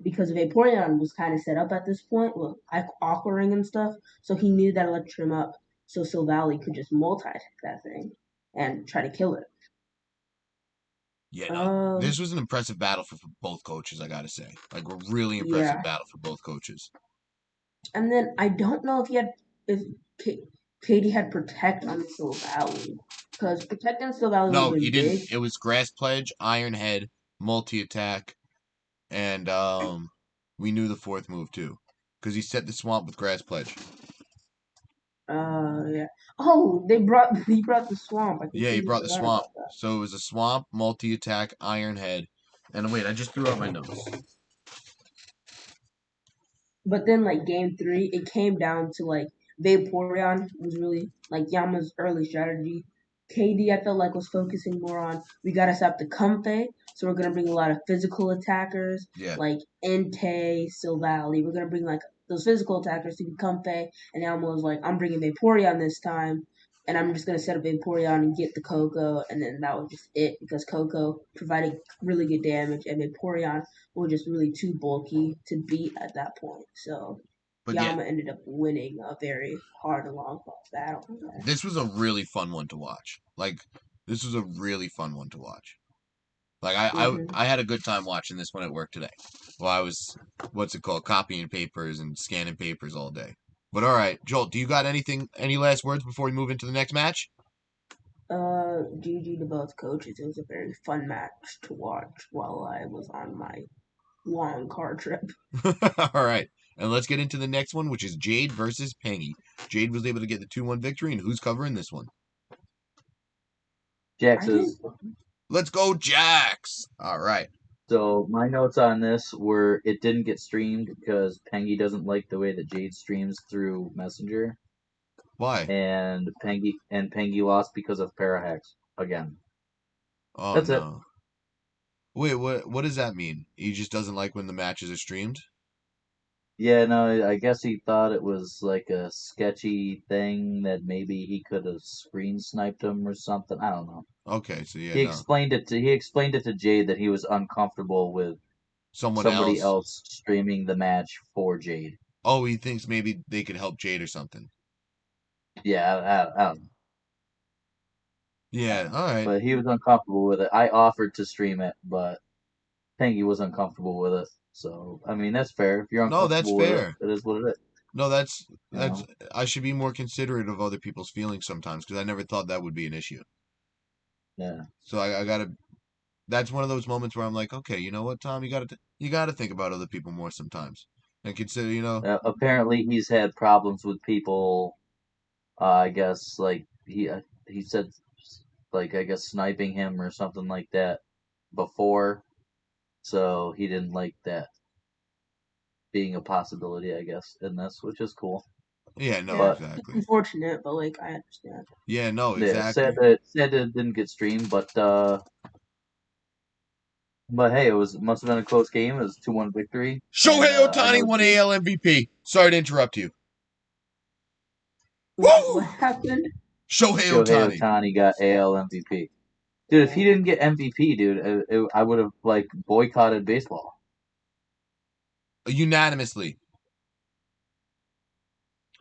because Vaporeon was kind of set up at this point with awkwarding and stuff. So he knew that electric up so Silvally could just multi-attack that thing and try to kill it. Yeah, no. Um, This was an impressive battle for both coaches, I gotta say. Like, a really impressive yeah. battle for both coaches. And then I don't know if Katie had Protect on Still Valley because Protect on Still Valley would have No, been he didn't. big. It was Grass Pledge, Iron Head, Multi Attack, and we knew the fourth move too, because he set the swamp with Grass Pledge. Yeah. Oh, he brought the swamp. I Yeah, he completely brought the forgot swamp. about that. So it was a swamp, Multi Attack, Iron Head, and wait, I just threw out my notes. But then like game 3, it came down to like Vaporeon was really like Yama's early strategy. KD I felt like was focusing more on we gotta stop the Comfey, so we're gonna bring a lot of physical attackers Yeah, like Entei, Silvally. We're gonna bring like those physical attackers to be Comfey, and Yama was like, I'm bringing Vaporeon this time, and I'm just gonna set up Vaporeon and get the Coco, and then that was just it because Coco provided really good damage, and Vaporeon were just really too bulky to beat at that point. So but yeah, Yama ended up winning a very hard and long battle. this was a really fun one to watch. Like, this was a really fun one to watch. Like, Mm-hmm. I had a good time watching this one at work today. Well, I was, what's it called, copying papers and scanning papers all day. But all right, Joel, do you got any last words before we move into the next match? GG to both coaches. It was a very fun match to watch while I was on my long car trip. All right. And let's get into the next one, which is Jade versus Pengy. Jade was able to get the 2-1 victory, and who's covering this one? Jax I didn't. is. Let's go, Jax! All right. So my notes on this were it didn't get streamed because Pengy doesn't like the way that Jade streams through Messenger, Why? and Pengy lost because of Parahex again. Oh, That's it. no. Wait, what does that mean? He just doesn't like when the matches are streamed? Yeah, no, I guess he thought it was like a sketchy thing that maybe he could have screen sniped him or something. I don't know. Okay, so yeah, He no. explained it to Jade that he was uncomfortable with Someone somebody else. else streaming the match for Jade. Oh, he thinks maybe they could help Jade or something. Yeah, I don't know. Yeah, all right. But he was uncomfortable with it. I offered to stream it, but Pengy was uncomfortable with it. So I mean that's fair. If you're No, that's uncomfortable with it, fair. it is what it is. No, You that's know. I should be more considerate of other people's feelings sometimes because I never thought that would be an issue. Yeah. So I gotta. That's one of those moments where I'm like, okay, you know what, Tom, you gotta think about other people more sometimes and consider, Apparently, he's had problems with people. I guess like he said like I guess sniping him or something like that before. So he didn't like that. being a possibility, I guess, in this, which is cool. Yeah, no, Yeah, But it's exactly. unfortunate, but like I understand. Yeah, no, yeah, exactly. sad that it didn't get streamed, but hey, must have been a close game. It was 2-1 victory, and Shohei I Ohtani know won Jade, AL MVP. Sorry to interrupt you. What Woo! happened? Shohei Shohei Ohtani. Ohtani got AL MVP. Dude, if he didn't get MVP, dude, I would have like boycotted baseball. Unanimously.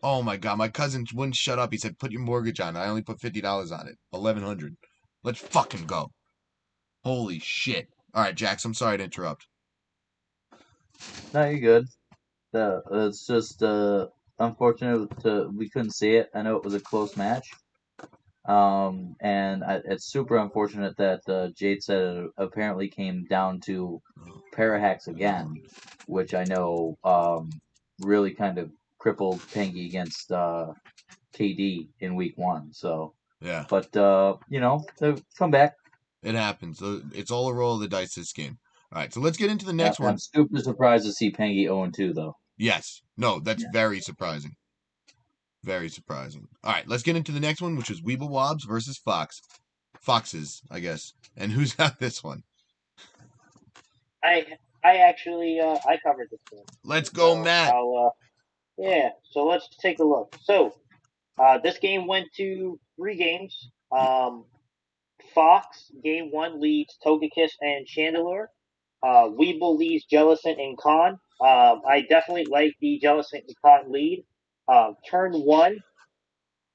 Oh my god, my cousin wouldn't shut up. He said, "Put your mortgage on it." I only put $50 on it. 1,100. Let's fucking go. Holy shit. All right, Jax, I'm sorry to interrupt. No, you're good. It's just unfortunate we couldn't see it. I know it was a close match. It's super unfortunate that Jade said it apparently came down to Parahacks again, which I know really kind of crippled Pengy against KD in week 1. So, Yeah, but they've come back. it happens. It's all a roll of the dice this game. All right, so let's get into the next I'm one. super surprised to see Pengy 0-2 though. Yes. No, that's Yeah. very surprising. Very surprising. All right, let's get into the next one, which is Weeble Wobs versus Fox. Foxes, I guess. And who's got this one? I actually I covered this game. Let's go, So Matt. so let's take a look. So this game went to 3 games. Fox game 1 leads Togekiss and Chandelure. Weeble leads Jellicent and Khan. I definitely like the Jellicent and Khan lead. Turn 1,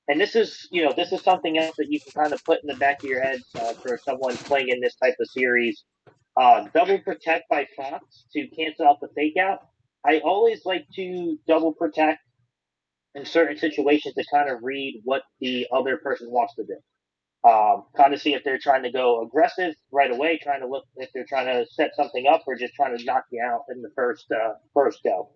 and this is something else that you can kind of put in the back of your head for someone playing in this type of series. Double protect by Fox to cancel out the fake out. I always like to double protect in certain situations to kind of read what the other person wants to do. Kind of see if they're trying to go aggressive right away, trying to look if they're trying to set something up, or just trying to knock you out in the first go.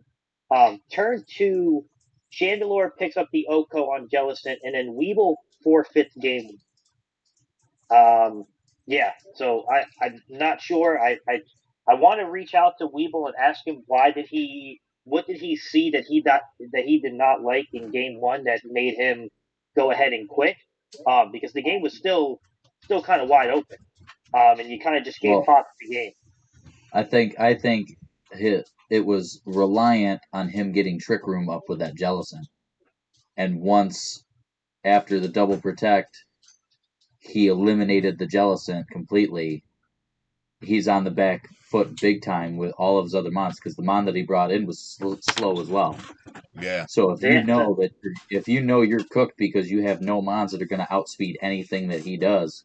Turn 2, Chandelure picks up the Oko on Jellicent, and then Weeble forfeits game. Yeah, so I'm not sure. I want to reach out to Weeble and ask him what did he see that he did not like in game 1 that made him go ahead and quit? Because the game was still kind of wide open. And you kind of just gave Well, Fox the game. I think it was reliant on him getting Trick Room up with that Jellison. And once after the double protect, he eliminated the Jellicent completely. He's on the back foot big time with all of his other mons because the mon that he brought in was slow as well. Yeah. So if you Yeah, know that if you know you're cooked because you have no mons that are going to outspeed anything that he does,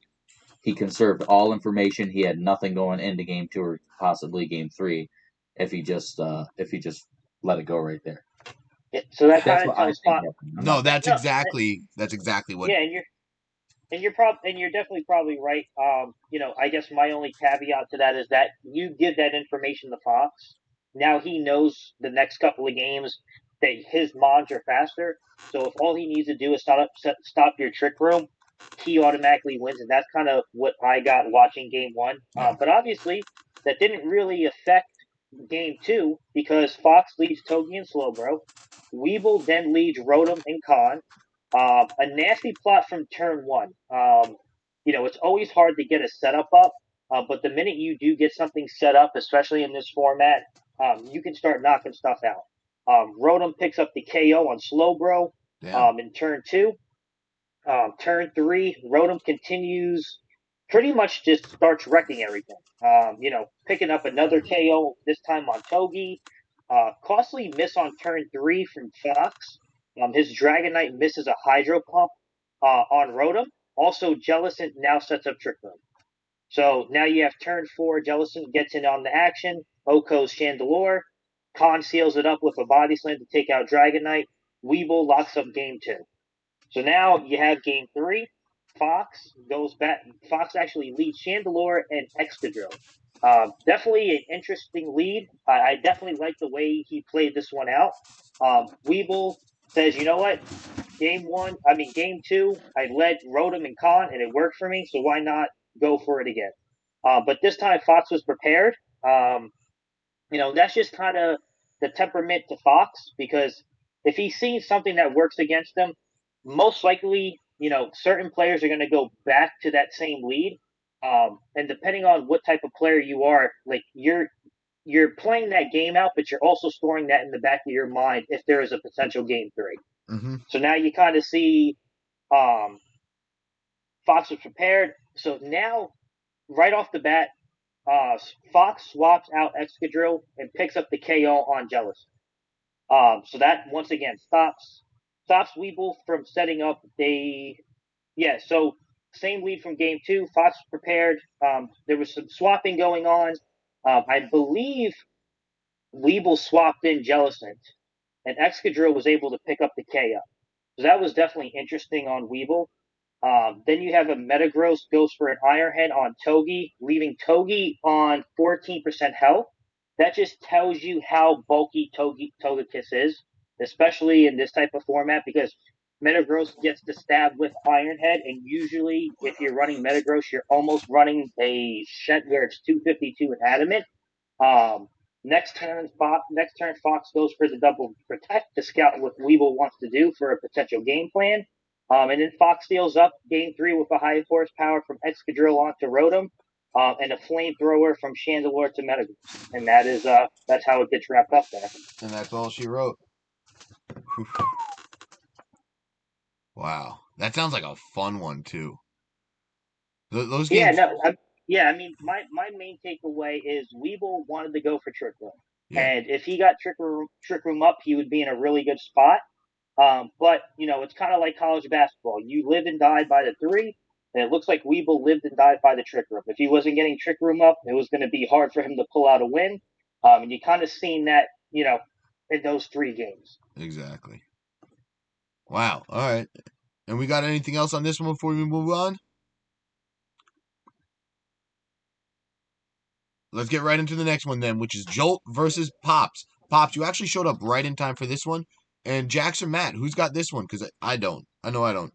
he conserved all information. He had nothing going into game 2 or possibly game 3 if he just let it go right there. so that That's kind of what I tells think Fox. happened. I'm No, not that's No, exactly what. yeah, and you're definitely probably right. I guess my only caveat to that is that you give that information to Fox. Now he knows the next couple of games that his mods are faster. So if all he needs to do is stop your trick room, he automatically wins, and that's kind of what I got watching game 1. Yeah. But obviously, that didn't really affect game 2 because Fox leads Togi and Slowbro. Weeble then leads Rotom and Khan. A nasty plot from turn 1. It's always hard to get a setup up, but the minute you do get something set up, especially in this format, you can start knocking stuff out. Rotom picks up the KO on Slowbro in turn 2. Turn 3, Rotom continues, pretty much just starts wrecking everything. Picking up another KO, this time on Togi. Costly miss on turn 3 from Fox. His Dragonite misses a Hydro Pump on Rotom. Also, Jellicent now sets up Trick Room. So now you have turn 4, Jellicent gets in on the action. Oko's Chandelure. Khan seals it up with a Body Slam to take out Dragonite. Weeble locks up game 2. So now you have game 3. Fox goes back. Fox actually leads Chandelure and Excadrill. Definitely an interesting lead. I definitely like the way he played this one out. Weeble says, you know what? Game 2, I led Rotom and Khan, and it worked for me, so why not go for it again? But this time Fox was prepared. That's just kind of the temperament to Fox, because if he sees something that works against him, most likely, certain players are going to go back to that same lead. And depending on what type of player you are, like you're playing that game out, but you're also storing that in the back of your mind if there is a potential game 3. Mm-hmm. So now you kind of see Fox was prepared. So now, right off the bat, Fox swaps out Excadrill and picks up the KO on Jealous. So that once again stops Weeble from setting up so same lead from game 2. Fox prepared. There was some swapping going on. I believe Weeble swapped in Jellicent, and Excadrill was able to pick up the KO. So that was definitely interesting on Weeble. Then you have a Metagross goes for an Iron Head on Togi, leaving Togi on 14% health. That just tells you how bulky Togekiss is, especially in this type of format, because Metagross gets to stab with Iron Head, and usually if you're running Metagross, you're almost running a Shet where it's 252 and Adamant. Next turn, Fox goes for the double protect to scout what Weeble wants to do for a potential game plan. And then Fox steals up game 3 with a high horsepower from Excadrill onto Rotom, and a flamethrower from Chandelure to Metagross. And that's how it gets wrapped up there. And that's all she wrote. Wow. That sounds like a fun one, too. Those games... I mean, my main takeaway is Weeble wanted to go for Trick Room. Yeah. And if he got Trick Room up, he would be in a really good spot. But, it's kind of like college basketball. You live and die by the 3, and it looks like Weeble lived and died by the Trick Room. If he wasn't getting Trick Room up, it was going to be hard for him to pull out a win. And you kind of seen that, in those 3 games. Exactly. Wow. All right. And we got anything else on this one before we move on? Let's get right into the next one then, which is Jolt versus Pops. Pops, you actually showed up right in time for this one. And Jax or Matt, who's got this one? Because I don't. I know I don't.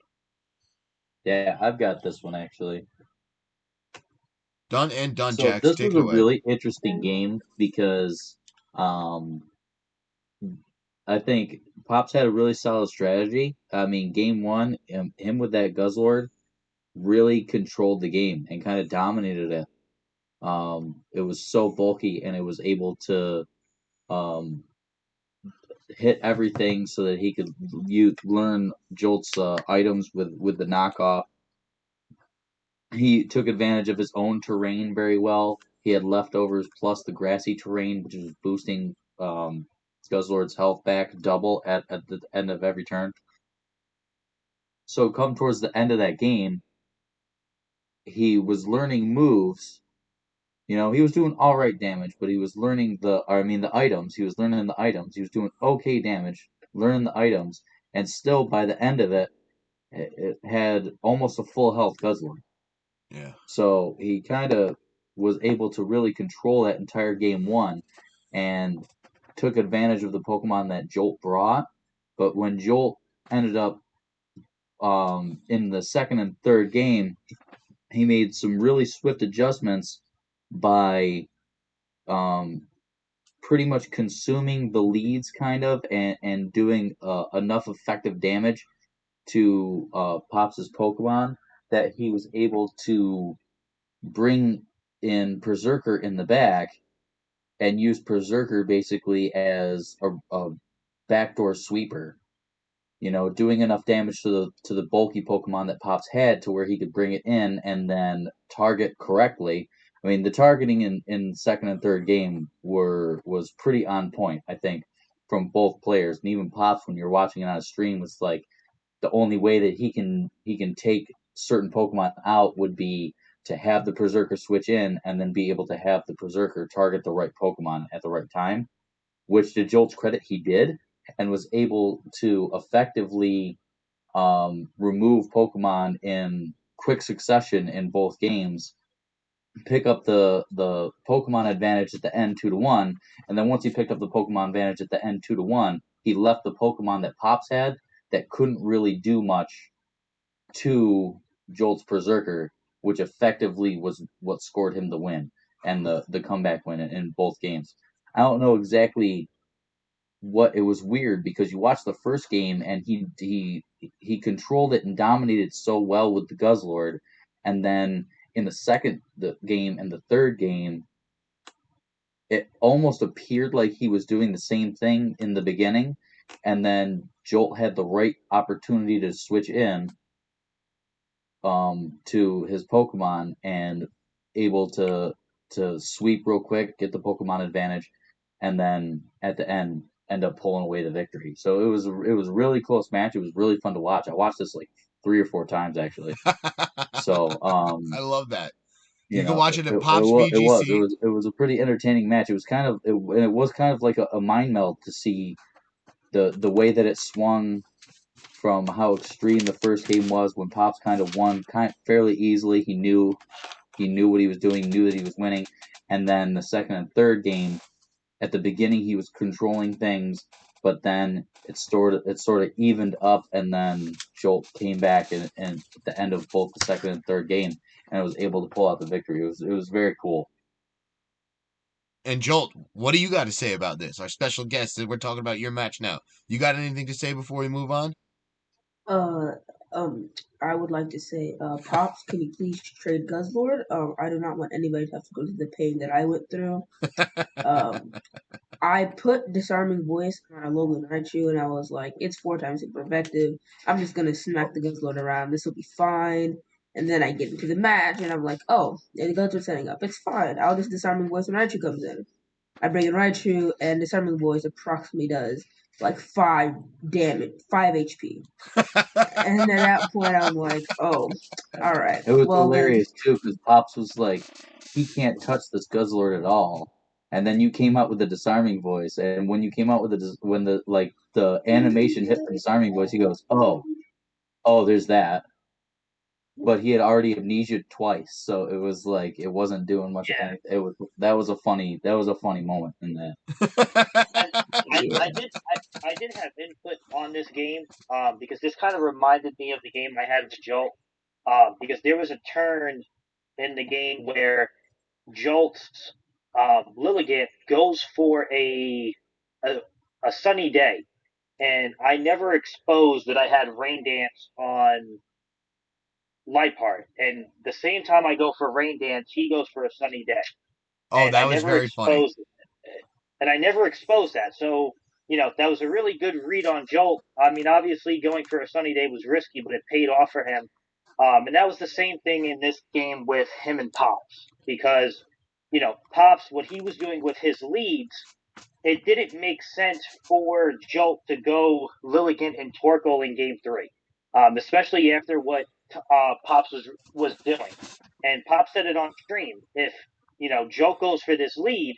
Yeah, I've got this one actually. Done and done, So Jax. this Take was it a away. really interesting game because I think Pops had a really solid strategy. I mean, game 1, him with that Guzzlord really controlled the game and kind of dominated it. It was so bulky and it was able to hit everything so that he could learn Jolt's items with the knockoff. He took advantage of his own terrain very well. He had leftovers plus the grassy terrain, which was boosting Guzzlord's health back double at the end of every turn. So come towards the end of that game, he was learning moves. He was doing all right damage, but he was learning the items. He was learning the items. He was doing okay damage, learning the items, and still by the end of it, it had almost a full health Guzzlord. Yeah. So he kind of was able to really control that entire game 1 and took advantage of the Pokemon that Jolt brought. But when Jolt ended up in the second and third game, he made some really swift adjustments by pretty much consuming the leads kind of and doing enough effective damage to Pops' Pokemon that he was able to bring in Berserker in the back and use Berserker basically as a backdoor sweeper. Doing enough damage to the bulky Pokemon that Pops had to where he could bring it in and then target correctly. I mean, the targeting in second and third game was pretty on point, I think, from both players. And even Pops, when you're watching it on a stream, was like the only way that he can take certain Pokemon out would be to have the Berserker switch in and then be able to have the Berserker target the right Pokemon at the right time, which to Jolt's credit he did and was able to effectively remove Pokemon in quick succession in both games, pick up the Pokemon advantage at the end 2-1, and then once he picked up the Pokemon advantage at the end 2-1, he left the Pokemon that Pops had that couldn't really do much to Jolt's Berserker, which effectively was what scored him the win and the comeback win in both games. I don't know exactly what it was weird because you watched the first game and he controlled it and dominated so well with the Guzzlord, and then in the game and the third game, it almost appeared like he was doing the same thing in the beginning, and then Jolt had the right opportunity to switch in to his Pokemon and able to sweep real quick, get the Pokemon advantage, and then at the end up pulling away the victory. So it was a really close match. It was really fun to watch. I watched this like 3 or 4 times actually. So I love that. you You can know watch it at it Pops was it was it VGC. was it was a pretty entertaining match. It was kind of it was kind of like a mind meld to see the way that it swung from how extreme the first game was when Pops kind of won fairly easily. He knew what he was doing, knew that he was winning, and then the second and third game, at the beginning he was controlling things, but then it sort of evened up, and then Jolt came back and at the end of both the second and third game, and was able to pull out the victory. It was very cool. And Jolt, what do you got to say about this? Our special guest, we're talking about your match now. You got anything to say before we move on? Uh, I would like to say, Pops, can you please trade Guzzlord? I do not want anybody to have to go through the pain that I went through. Um, I put Disarming Voice on a Logan Raichu, and I was like, it's 4 times super effective. I'm just gonna smack the Guzzlord around. This will be fine. And then I get into the match, and I'm like, oh, yeah, the Guzzlord's setting up. It's fine. I'll just Disarming Voice when Raichu comes in. I bring in Raichu, and Disarming Voice approximately does like 5 damage, 5 HP. And at that point, I'm like, oh, all right. It was Well, then, hilarious too because Pops was like, he can't touch this Guzzlord at all. And then you came out with the disarming voice, and when you came out with when the animation hit the disarming voice, he goes, "Oh, there's that." But he had already amnesia twice, so it was like it wasn't doing much of Yeah, anything. That was a funny moment in that. and yeah. I did have input on this game because this kind of reminded me of the game I had with Jolt because there was a turn in the game where Jolt's Lilligant goes for a a sunny day, and I never exposed that I had Rain Dance on Lightheart, and the same time I go for Rain Dance, he goes for a sunny day, Oh, and I that was never very funny. exposed it. And I never exposed that. So, that was a really good read on Jolt. I mean, obviously going for a sunny day was risky, but it paid off for him. And that was the same thing in this game with him and Pops, because, Pops, what he was doing with his leads, it didn't make sense for Jolt to go Lilligant and Torkoal in game three, especially after what Pops was doing. And Pops said it on stream. If Jolt goes for this lead,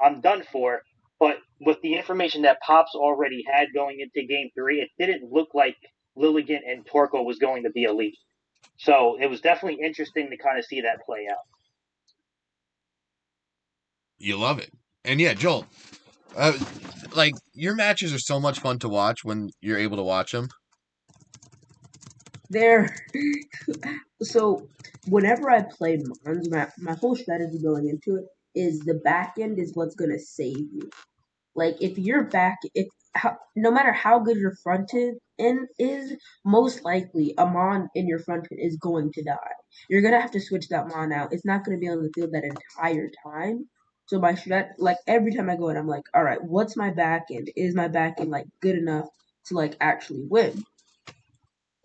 I'm done for. But with the information that Pops already had going into game three, it didn't look like Lilligant and Torkoal was going to be a lead. So it was definitely interesting to kind of see that play out. You love it. And yeah, Jolt, like your matches are so much fun to watch when you're able to watch them. There. So, whenever I play Mons, my whole strategy going into it is the back end is what's going to save you. Like if your back, if no matter how good your end is, most likely a mon in your front end is going to die. You're gonna have to switch that mon out. It's not gonna be on the field that entire time. So my strat, like every time I go in, I'm like, all right, what's my back end? Is my back end like good enough to like actually win?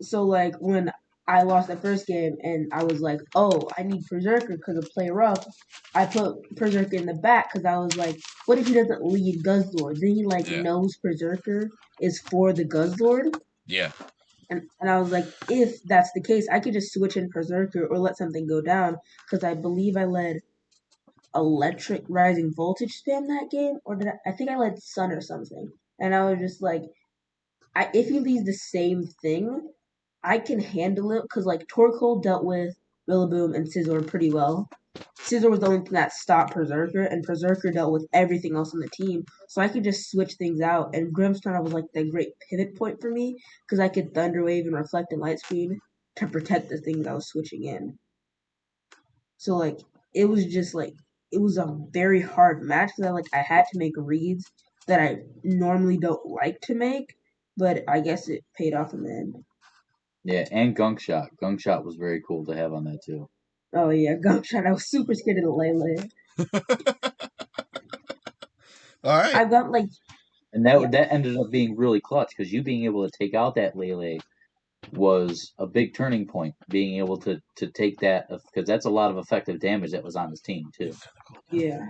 So like when I lost the first game and I was like, oh, I need Berserker because of play rough. I put Berserker in the back because I was like, what if he doesn't lead Guzzlord? Then he like Yeah. knows Berserker is for the Guzzlord. Yeah. And I was like, if that's the case, I could just switch in Berserker or let something go down because I believe I led Electric Rising Voltage spam that game, or I think I led Sun or something. And I was just like, if he leads the same thing, I can handle it because like Torkoal dealt with Rillaboom and Scizor pretty well. Scizor was the only thing that stopped Berserker, and Berserker dealt with everything else on the team. So I could just switch things out. And Grimmsnarl was like the great pivot point for me because I could Thunder Wave and Reflect and Light Screen to protect the things I was switching in. So like it was just like it was a very hard match because I had to make reads that I normally don't like to make, but I guess it paid off in the end. Yeah, and Gunk Shot. Gunk Shot was very cool to have on that too. Oh yeah, Gump Shot. I was super scared of the Lele. All right. I've got like And yeah, that ended up being really clutch because you being able to take out that Lele was a big turning point. Being able to take that because that's a lot of effective damage that was on his team too. yeah.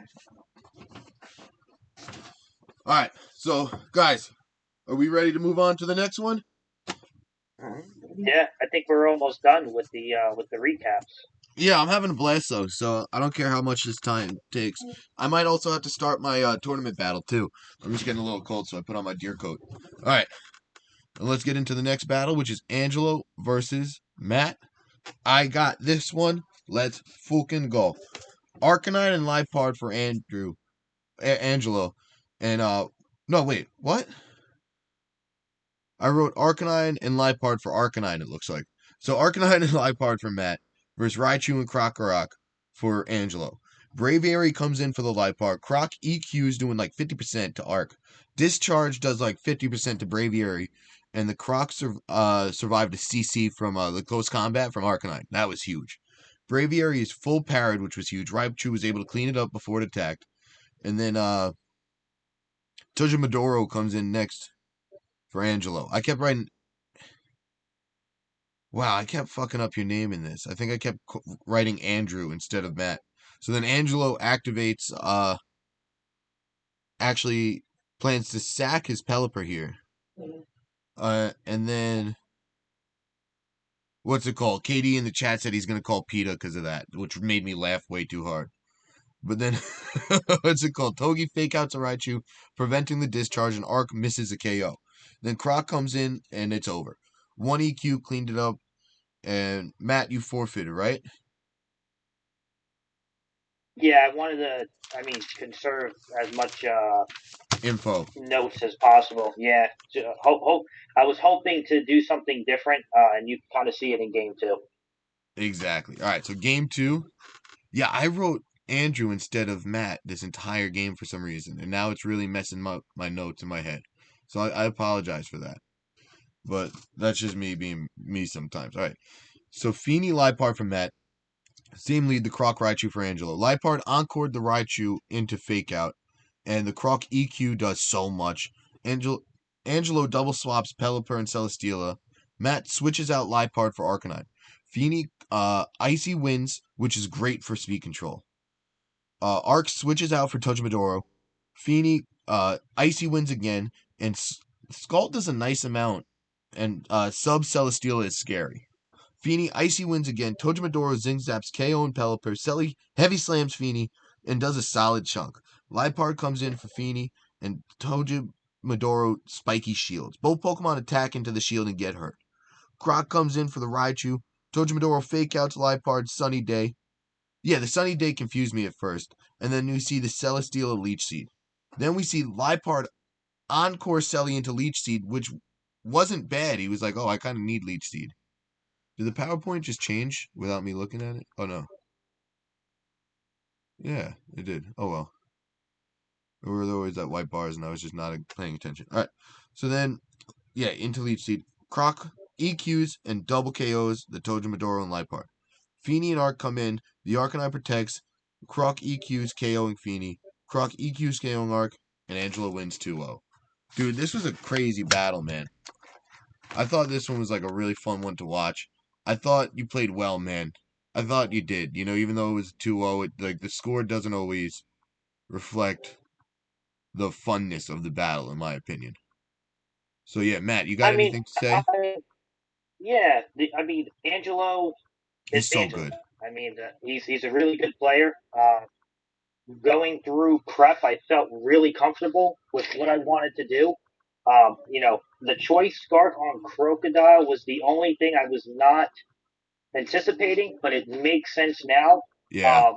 All right. So, guys, are we ready to move on to the next one? Yeah, I think we're almost done with the recaps. Yeah, I'm having a blast though, so I don't care how much this time takes. I might also have to start my tournament battle too. I'm just getting a little cold, so I put on my deer coat. All right, and let's get into the next battle, which is Angelo versus Matt. I got this one. Let's fucking go. Arcanine and Lipard for Angelo, and no wait, what? I wrote Arcanine and Lipard for Arcanine. It looks like so. Arcanine and Lipard for Matt versus Raichu and Krokorok for Angelo. Braviary comes in for the Lipard. Croc EQ's doing like 50% to Arc. Discharge does like 50% to Braviary, and the Croc survived a CC from the close combat from Arcanine. That was huge. Braviary is full parried, which was huge. Raichu was able to clean it up before it attacked, and then Tojimadoro comes in next for Angelo. I kept writing. Wow, I kept fucking up your name in this. I think I kept writing Andrew instead of Matt. So then Angelo activates, actually plans to sack his Pelipper here. And then, what's it called? KD in the chat said he's going to call PETA because of that, which made me laugh way too hard. But then, what's it called? Togi fake outs a Raichu, preventing the discharge, and Arc misses a KO. Then Croc comes in, and it's over. 1 EQ cleaned it up, and Matt, you forfeited, right? Yeah, I wanted to, conserve as much Info. notes as possible. Yeah, I was hoping to do something different, and you kind of see it in game 2. Exactly. All right, so game 2. Yeah, I wrote Andrew instead of Matt this entire game for some reason, and now it's really messing my notes in my head. So I apologize for that. But that's just me being me sometimes. All right. So Feeny Lipard for Matt. Same lead, the Croc Raichu for Angelo. Lipard encored the Raichu into fake out, and the Croc EQ does so much. Angelo double swaps Pelipper and Celesteela. Matt switches out Lipard for Arcanine. Feeny Icy wins, which is great for speed control. Arc switches out for Tojimadoro. Feeny Icy wins again, and Scald does a nice amount, and sub Celesteela is scary. Feeny Icy wins again. Tojimadoro Zing Zaps KO and Pelipper. Selly heavy slams Feeny and does a solid chunk. Lipard comes in for Feeny, and Tojimadoro spiky shields. Both Pokemon attack into the shield and get hurt. Croc comes in for the Raichu. Tojimadoro fake outs Lipard Sunny Day. Yeah, the Sunny Day confused me at first. And then we see the Celesteela Leech Seed. Then we see Lipard encore Selly into Leech Seed, which wasn't bad. He was like, oh, I kind of need Leech Seed. Did the PowerPoint just change without me looking at it? Oh, no. Yeah, it did. Oh, well. There were always that white bars, and I was just not paying attention. All right. So then, yeah, into Leech Seed. Croc EQs and double KOs the Tojimadoro and Lipard. Feeny and Arc come in. The Arcanine protects. Croc EQs KOing Feeny. Croc EQs KOing Arc. And Angela wins 2-0. Dude, this was a crazy battle, man. I thought this one was like a really fun one to watch. I thought you played well, man. I thought you did. You know, even though it was 2-0, like the score doesn't always reflect the funness of the battle, in my opinion. So yeah, Matt, you got I mean, anything to say? yeah, Angelo He's is so Angelo. good. He's a really good player. Going through prep, I felt really comfortable with what I wanted to do. The choice scarf on Crocodile was the only thing I was not anticipating, but it makes sense now. Yeah,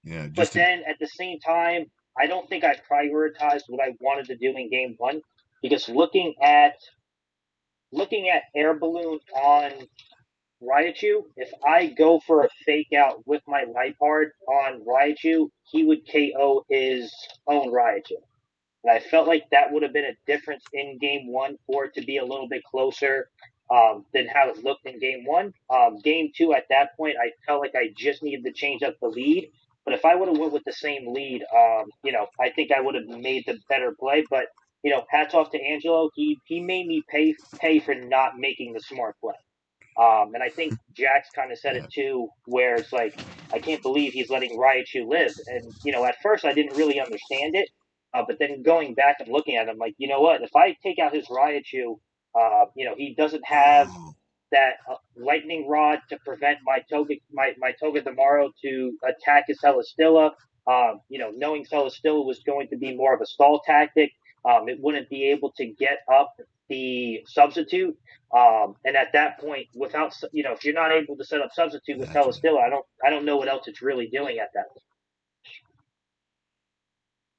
yeah. But then at the same time, I don't think I prioritized what I wanted to do in game 1 because looking at Air Balloon on Raichu, if I go for a fake out with my Lipard on Raichu, he would KO his own Raichu. And I felt like that would have been a difference in game one for it to be a little bit closer than how it looked in game one. Game two, at that point, I felt like I just needed to change up the lead. But if I would have went with the same lead, I think I would have made the better play. But hats off to Angelo. He made me pay for not making the smart play. And I think Jax kind of said it Yeah. too, where it's like, I can't believe he's letting Raichu live. And, at first I didn't really understand it. But then going back and looking at him, like, you know what? If I take out his Raichu, he doesn't have Oh, that lightning rod to prevent my Toga tomorrow to attack his Celesteela. Knowing Celesteela was going to be more of a stall tactic, it wouldn't be able to get up the substitute. And at that point, without if you're not able to set up substitute with exactly. Celesteela, I don't know what else it's really doing at that point.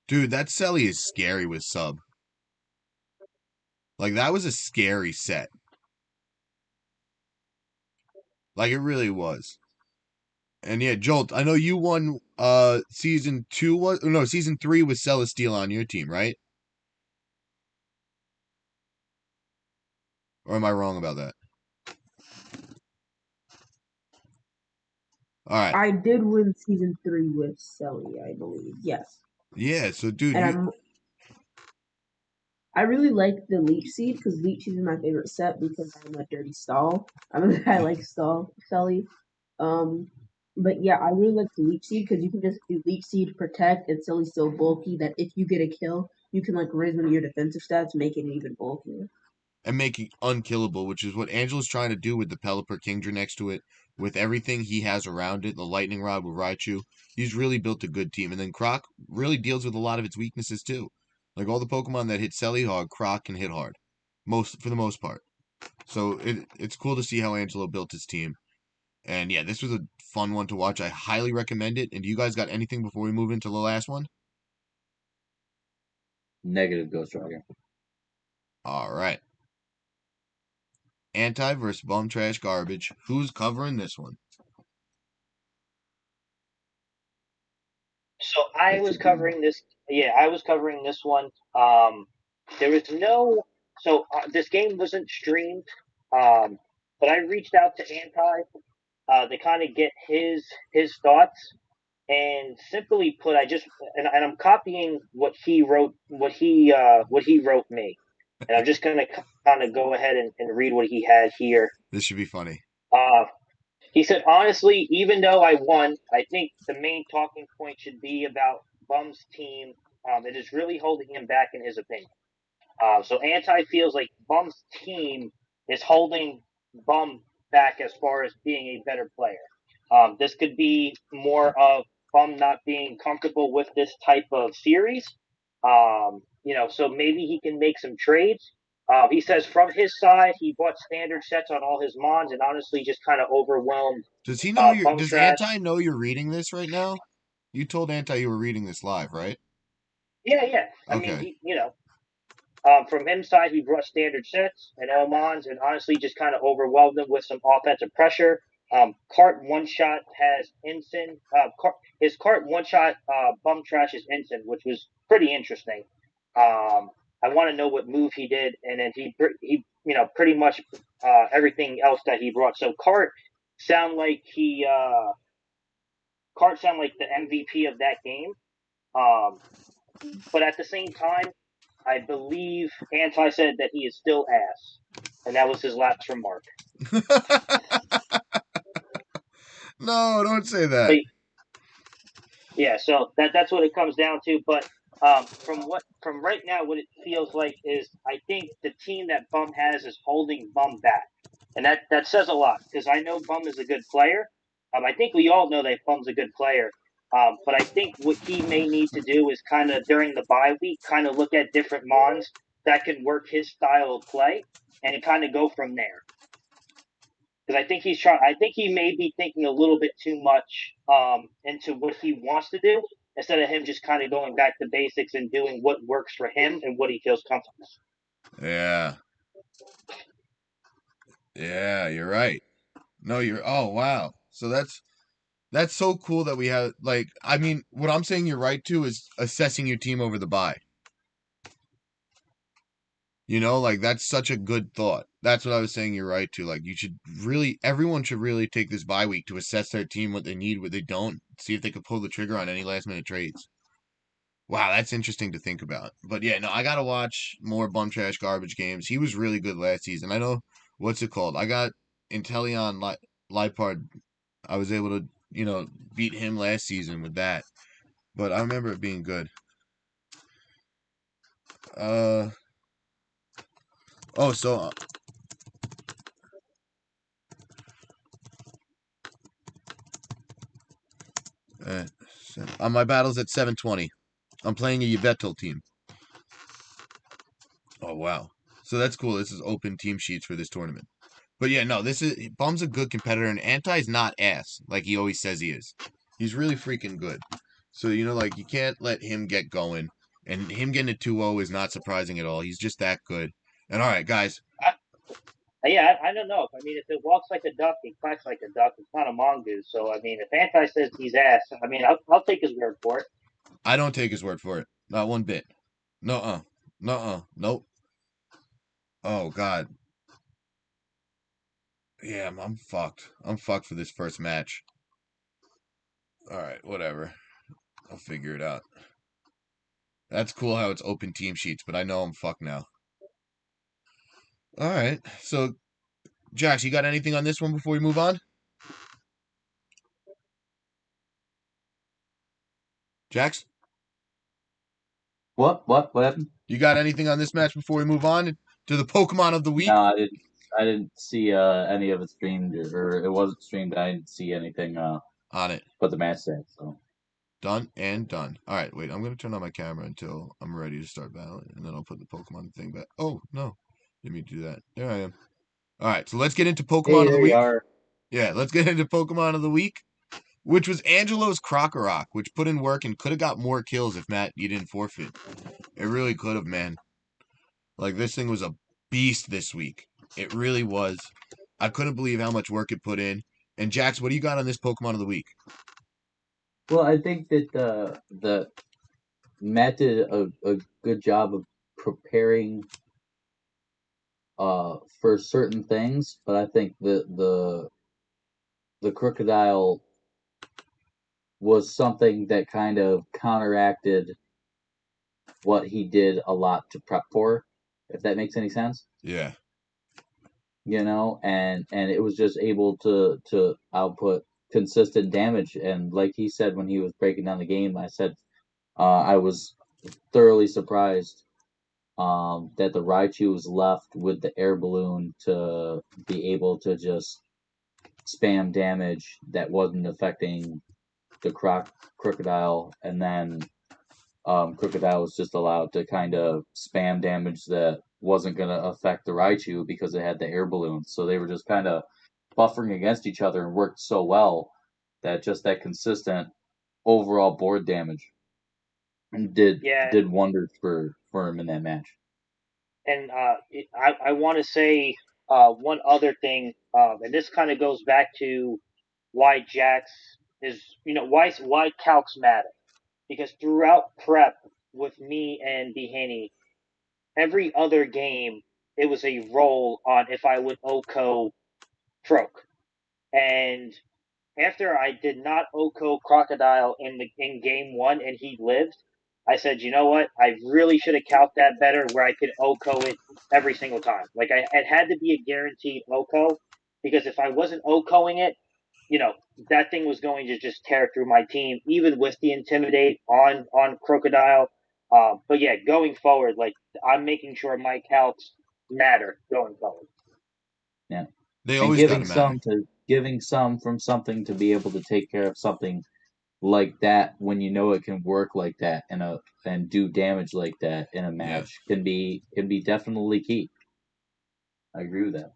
Dude, that Selly is scary with sub. Like, that was a scary set. Like, it really was. And yeah, Jolt, I know you won season 2 was no, season 3 with Celesteela on your team, right? Or am I wrong about that? All right. I did win season 3 with Selly, I believe. Yes. Yeah, so dude, And I really like the Leech Seed because Leech Seed is my favorite set because I'm a dirty stall. I like stall Selly. Um, but yeah, I really like the Leech Seed because you can just do Leech Seed, Protect, and Selly's so bulky that if you get a kill, you can like raise one of your defensive stats, making it even bulkier. and making unkillable, which is what Angela's trying to do with the Pelipper Kingdra next to it, with everything he has around it, the Lightning Rod with Raichu. He's really built a good team. And then Croc really deals with a lot of its weaknesses too. Like all the Pokemon that hit Selly hard, Croc can hit hard. For the most part. So it's cool to see how Angelo built his team. And yeah, this was a fun one to watch. I highly recommend it. And do you guys got anything before we move into the last one? Negative Ghost Rider. All right. Anti versus Bum Trash Garbage. Who's covering this one? So I was covering this. Yeah, I was covering this one. There was no. So this game wasn't streamed. But I reached out to Anti to kind of get his thoughts. And simply put, and I'm copying what he wrote, what he wrote me, and I'm just gonna kind of go ahead and read what he had here. This should be funny. Uh, he said, honestly, even though I won, I think the main talking point should be about Bum's team. It is really holding him back, in his opinion. So Anti feels like Bum's team is holding Bum back as far as being a better player. This could be more of Bum not being comfortable with this type of series. So maybe he can make some trades. He says from his side, he bought standard sets on all his mons and honestly just kind of overwhelmed Does he know Bum does Trash. Anti know you're reading this right now? You told Anti you were reading this live, right? Yeah. I mean, Okay. from his side, he brought standard sets and Elmons and honestly just kind of overwhelmed them with some offensive pressure. Cart one shot has Ensign. His cart one shot Bum Trash is Ensign, which was pretty interesting. I want to know what move he did, and then he pretty much everything else that he brought. So sound like Cart sound like the MVP of that game. But at the same time, I believe Anti said that he is still ass, and that was his last remark. No, don't say that. But yeah, so that's what it comes down to. But from right now, what it feels like is I think the team that Bum has is holding Bum back, and that says a lot because I know Bum is a good player. I think we all know that Bum's a good player. But I think what he may need to do is kind of during the bye week, kind of look at different mons that can work his style of play and kind of go from there. Because I think he's trying. I think he may be thinking a little bit too much into what he wants to do instead of him just kind of going back to basics and doing what works for him and what he feels comfortable. Yeah. Yeah, you're right. No, oh wow. So that's so cool that we have, like, I mean, what I'm saying you're right to is assessing your team over the bye. You know, like that's such a good thought. That's what I was saying. You're right too. Like everyone should really take this bye week to assess their team, what they need, what they don't, see if they could pull the trigger on any last minute trades. Wow, that's interesting to think about. But yeah, no, I gotta watch more bum trash garbage games. He was really good last season. I know what's it called. I got Inteleon Lipard. I was able to, beat him last season with that. But I remember it being good. Uh oh, so uh, on my battles at 720. I'm playing a Yvetal team. Oh wow. So that's cool. This is open team sheets for this tournament. But yeah, no, Bum's a good competitor, and Anti's not ass like he always says he is. He's really freaking good. So like you can't let him get going, and him getting a 2-0 is not surprising at all. He's just that good. And all right, guys. I don't know. I mean, if it walks like a duck, it quacks like a duck. It's not a mongoose. So, I mean, if Anti says he's ass, I mean, I'll take his word for it. I don't take his word for it. Not one bit. Nuh-uh. Nuh-uh. Nope. Oh, God. Yeah, I'm fucked. I'm fucked for this first match. All right, whatever. I'll figure it out. That's cool how it's open team sheets, but I know I'm fucked now. All right. So, Jax, you got anything on this one before we move on? Jax? What happened? You got anything on this match before we move on to the Pokemon of the week? No, I didn't see any of it streamed, or it wasn't streamed. I didn't see anything on it. But the match said so. Done and done. All right, wait. I'm gonna turn on my camera until I'm ready to start battling, and then I'll put the Pokemon thing back. Oh no, didn't mean to do that. There I am. All right, so let's get into Pokemon of the week. Yeah, let's get into Pokemon of the week, which was Angelo's Krokorok, which put in work and could have got more kills if Matt you didn't forfeit. It really could have, man. Like this thing was a beast this week. It really was. I couldn't believe how much work it put in. And Jax, what do you got on this Pokemon of the week? Well, I think that the Matt did a good job of preparing for certain things, but I think the crocodile was something that kind of counteracted what he did a lot to prep for, if that makes any sense. Yeah. And it was just able to output consistent damage. And like he said when he was breaking down the game, I said I was thoroughly surprised that the Raichu was left with the air balloon to be able to just spam damage that wasn't affecting the crocodile, and then Crocodile was just allowed to kind of spam damage that wasn't going to affect the Raichu because it had the air balloon. So they were just kind of buffering against each other and worked so well that just that consistent overall board damage did wonders for him in that match. And I want to say one other thing, and this kind of goes back to why Jax is, why calcs matter. Because throughout prep with me and Behaney, every other game, it was a roll on if I would OHKO Croak. And after I did not OHKO Crocodile in game one and he lived, I said, you know what? I really should have calced that better where I could OHKO it every single time. Like, it had to be a guaranteed OHKO, because if I wasn't OHKOing it, that thing was going to just tear through my team, even with the Intimidate on Crocodile. But yeah, going forward, like, I'm making sure my calcs matter going forward. Yeah. They always giving some from something to be able to take care of something like that when you know it can work like that and do damage like that in a match can be definitely key. I agree with that.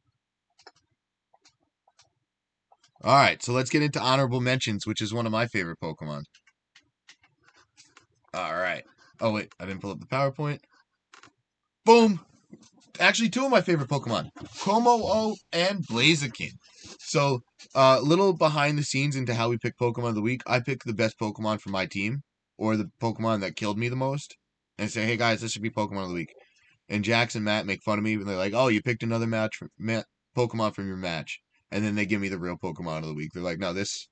All right, so let's get into honorable mentions, which is one of my favorite Pokemon. All right. Oh wait, I didn't pull up the PowerPoint. Boom. Actually, two of my favorite Pokemon, Como-O and Blaziken. So, little behind the scenes into how we pick Pokemon of the week. I pick the best Pokemon for my team, or the Pokemon that killed me the most, and say, hey guys, this should be Pokemon of the week. And Jax and Matt make fun of me when they're like, "Oh, you picked another Pokemon from your match," and then they give me the real Pokemon of the week. They're like, "No, this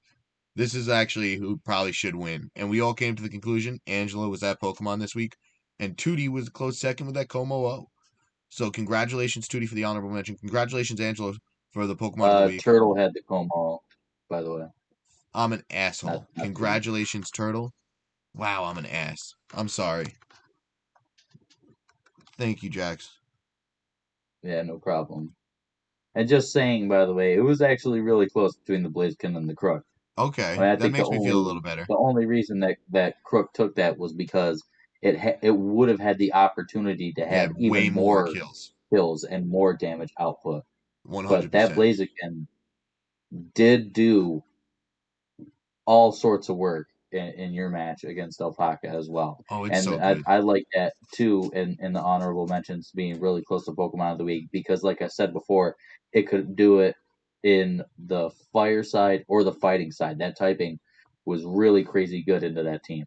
is actually who probably should win." And we all came to the conclusion Angela was that Pokemon this week, and Tutti was a close second with that Como-O. So congratulations, Tutti, for the honorable mention. Congratulations, Angela, for the Pokemon of the week. Turtle had the Como, by the way. I'm an asshole. Not Congratulations, Turtle. Wow, I'm an ass. I'm sorry. Thank you, Jax. Yeah, no problem. And just saying, by the way, it was actually really close between the Blaziken and the Crook. Okay, I mean, I that think makes me feel a little better. the only reason that Crook took that was because it would have had the opportunity to They have had way even more more kills. kills and more damage output. But that 100%. Blaziken did do all sorts of work in your match against Alpaca as well. Oh, it's And so good. I like that too in the honorable mentions being really close to Pokemon of the Week because, like I said before, it could do it in the fire side or the fighting side. That typing was really crazy good into that team.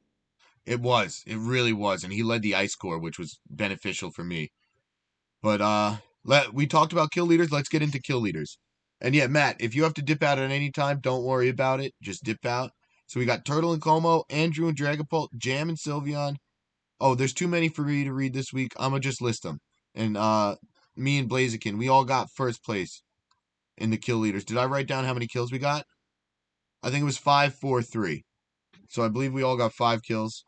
It was. It really was. And he led the ice core, which was beneficial for me. But we talked about kill leaders. Let's get into kill leaders. And yeah, Matt, if you have to dip out at any time, don't worry about it. Just dip out. So we got Turtle and Como, Andrew and Dragapult, Jam and Sylveon. Oh, there's too many for me to read this week. I'm gonna just list them. And me and Blaziken, we all got first place in the kill leaders. Did I write down how many kills we got? I think it was 5, 4, 3. So I believe we all got 5 kills.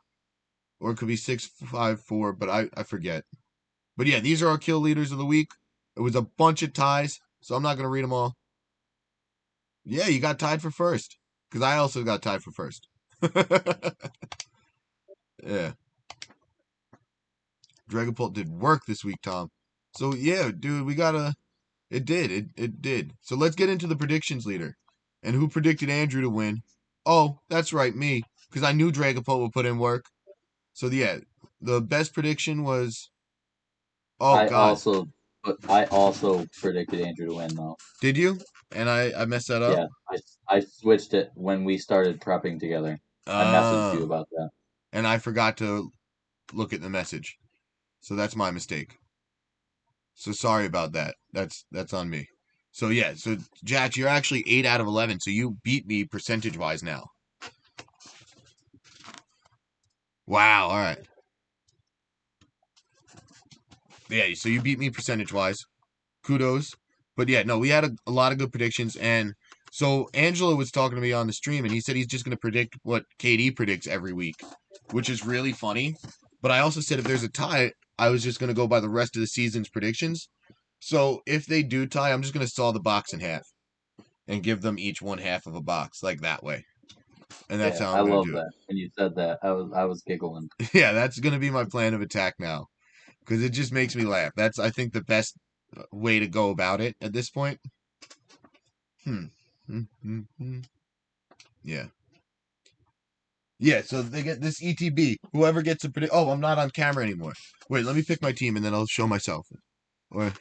Or it could be 6, 5, 4, but I forget. But yeah, these are our kill leaders of the week. It was a bunch of ties, so I'm not going to read them all. Yeah, you got tied for first. Because I also got tied for first. Yeah. Dragapult did work this week, Tom. So yeah, dude, we gotta. It did. It did. So let's get into the predictions leader. And who predicted Andrew to win? Oh, that's right, me. Because I knew Dragapult would put in work. So yeah, the best prediction was. Oh I God, also I also predicted Andrew to win though. did you? And I messed that up. Yeah, I switched it when we started prepping together. I messaged you Uh, about that. and I forgot to look at the message. So that's my mistake. So sorry about that. That's on me. So yeah, so Jax, you're actually 8 out of 11, so you beat me percentage wise now. Wow, all right. Yeah, so you beat me percentage wise. Kudos. But yeah, no, we had a lot of good predictions, and so Angelo was talking to me on the stream, and he said he's just going to predict what KD predicts every week, which is really funny. But I also said if there's a tie, I was just going to go by the rest of the season's predictions. So if they do tie, I'm just going to saw the box in half and give them each one half of a box, like that way. And that's Yeah, how I I'm going to love do it. that. When you said that, I was giggling. Yeah, that's going to be my plan of attack now because it just makes me laugh. That's, I think, the best way to go about it at this point. Hmm. Yeah. Yeah, so they get this ETB. Whoever gets a predict. Oh, I'm not on camera anymore. Wait, let me pick my team and then I'll show myself. Or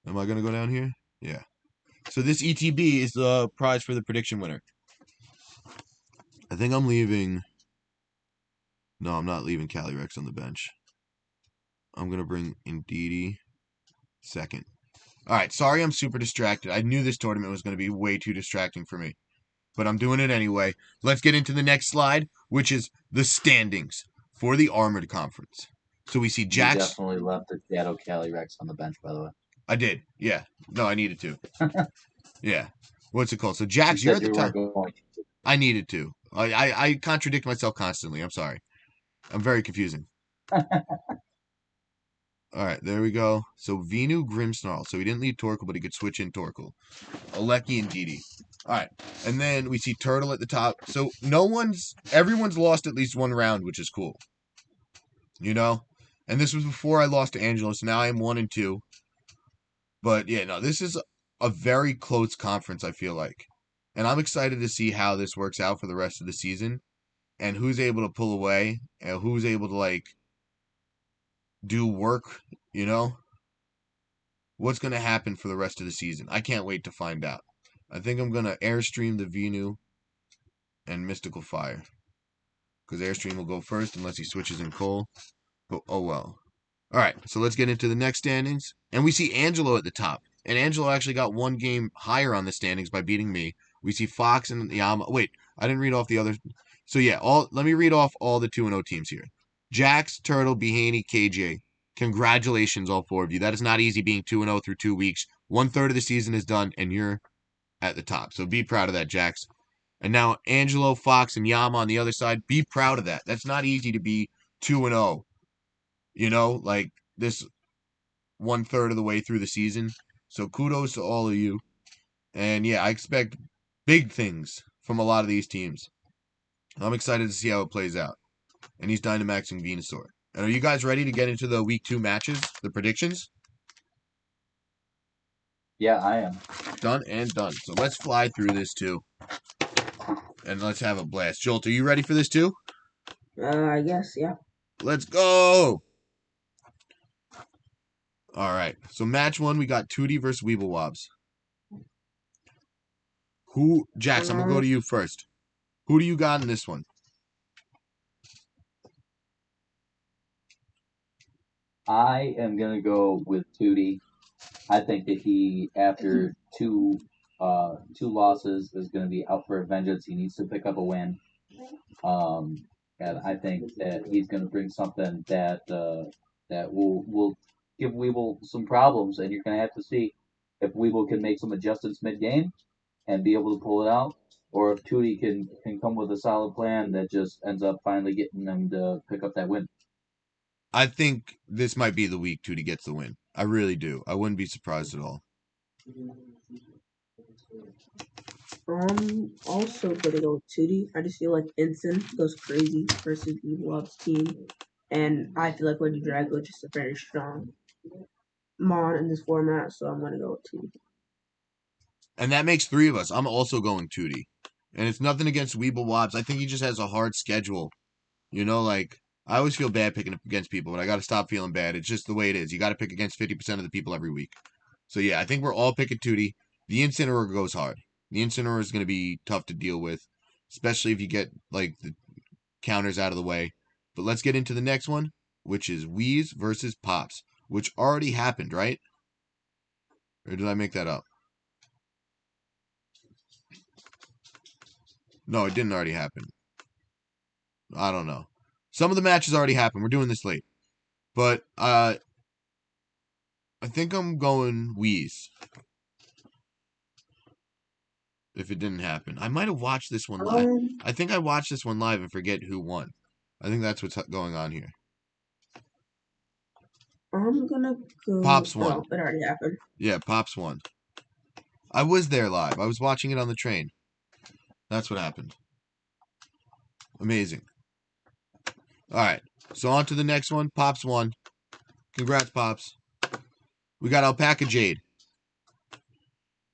am I gonna go down here? Yeah. So this ETB is the prize for the prediction winner. I think I'm leaving. No, I'm not leaving Calyrex on the bench. I'm gonna bring Indeedee second. All right. Sorry, I'm super distracted. I knew this tournament was gonna be way too distracting for me, but I'm doing it anyway. Let's get into the next slide, which is the standings for the Armored Conference. So we see You Jax. definitely left the Shadow Calyrex on the bench, by the way. I did. Yeah. No, I needed to. Yeah. What's it called? So You Jax, you're said at the you top. weren't going to. I needed to. I contradict myself constantly. I'm sorry. I'm very confusing. All right, there we go. So Venu Grimmsnarl. So he didn't lead Torkoal, but he could switch in Torkoal. Aleki and Didi. All right, and then we see Turtle at the top. So everyone's lost at least one round, which is cool. You know, and this was before I lost to Angelo. So now I'm 1-2. But yeah, no, this is a very close conference, I feel like. And I'm excited to see how this works out for the rest of the season and who's able to pull away and who's able to like do work, you know? What's going to happen for the rest of the season? I can't wait to find out. I think I'm going to airstream the Venu and Mystical Fire. Because airstream will go first unless he switches in Cole. Oh well. All right, so let's get into the next standings. And we see Angelo at the top. And Angelo actually got one game higher on the standings by beating me. We see Fox and Yama. Wait, I didn't read off the other. So yeah, let me read off all the 2-0 teams here. Jax, Turtle, Behaney, KJ. Congratulations, all four of you. That is not easy being 2-0 through 2 weeks. 1/3 of the season is done, and you're at the top. So be proud of that, Jax. And now Angelo, Fox, and Yama on the other side. Be proud of that. That's not easy to be 2-0. Like this 1/3 of the way through the season. So kudos to all of you. And yeah, I expect big things from a lot of these teams. I'm excited to see how it plays out. And he's Dynamaxing Venusaur. And are you guys ready to get into the week 2 matches, the predictions? Yeah, I am. Done and done. So let's fly through this too. And let's have a blast. Jolt, are you ready for this too? I guess, yeah. Let's go! All right. So match 1, we got Tutti versus Weeble Wobs. Jax, I'm going to go to you first. Who do you got in this one? I am gonna go with Tutti. I think that he, after two losses, is going to be out for a vengeance. He needs to pick up a win. And I think that he's going to bring something that will give Weeble some problems, and you're going to have to see if Weeble can make some adjustments mid-game and be able to pull it out, or if Tutti can come with a solid plan that just ends up finally getting them to pick up that win. I think this might be the week Tutti gets the win. I really do. I wouldn't be surprised at all. I'm also gonna go with Tutti. I just feel like Ensign goes crazy versus Weeble's team, and I feel like Lady Drago is just a very strong mon in this format, so I'm gonna go with Tutti. And that makes 3 of us. I'm also going Tutti. And it's nothing against Weeble Wobs. I think he just has a hard schedule. Like, I always feel bad picking up against people, but I got to stop feeling bad. It's just the way it is. You got to pick against 50% of the people every week. So, yeah, I think we're all picking Tutti. The Incineroar goes hard. The Incineroar is going to be tough to deal with, especially if you get, like, the counters out of the way. But let's get into the next one, which is Wheeze versus Pops, which already happened, right? Or did I make that up? No, it didn't already happen. I don't know. Some of the matches already happened. We're doing this late. But I think I'm going Wheeze. If it didn't happen. I might have watched this one live. I think I watched this one live and forget who won. I think that's what's going on here. I'm gonna go. Pops won. Oh, it already happened. Yeah, Pops won. I was there live. I was watching it on the train. That's what happened. Amazing. All right. So on to the next one. Pops won. Congrats, Pops. We got Alpaca Jade.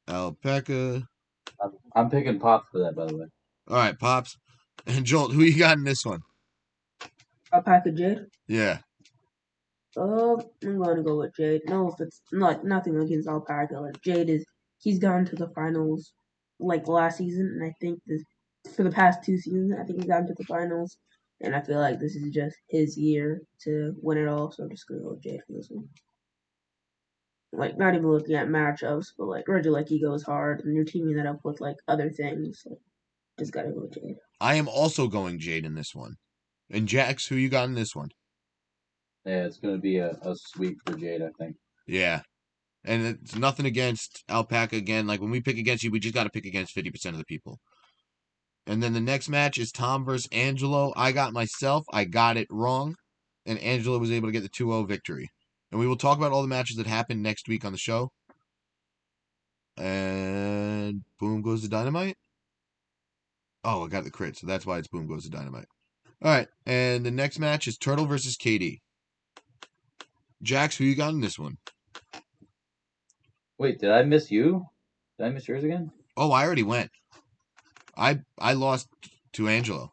Alpaca. I'm picking Pops for that, by the way. All right, Pops. And Jolt, who you got in this one? Alpaca Jade? Yeah. I'm going to go with Jade. No, if it's nothing against Alpaca. Like Jade he's gone to the finals like last season, and I think for the past 2 seasons, I think he's gotten to the finals, and I feel like this is just his year to win it all. So I'm just gonna go with Jade for this one. Like not even looking at matchups, but like Regieleki goes hard, and you're teaming that up with like other things. So just gotta go with Jade. I am also going Jade in this one. And Jax, who you got in this one? Yeah, it's going to be a sweep for Jade, I think. Yeah. And it's nothing against Alpaca again. Like, when we pick against you, we just got to pick against 50% of the people. And then the next match is Tom versus Angelo. I got it wrong. And Angelo was able to get the 2-0 victory. And we will talk about all the matches that happened next week on the show. And boom goes the dynamite. Oh, I got the crit, so that's why it's boom goes the dynamite. All right, and the next match is Turtle versus KD. Jax, who you got in this one? Wait, did I miss you? Did I miss yours again? Oh, I already went. I lost to Angelo.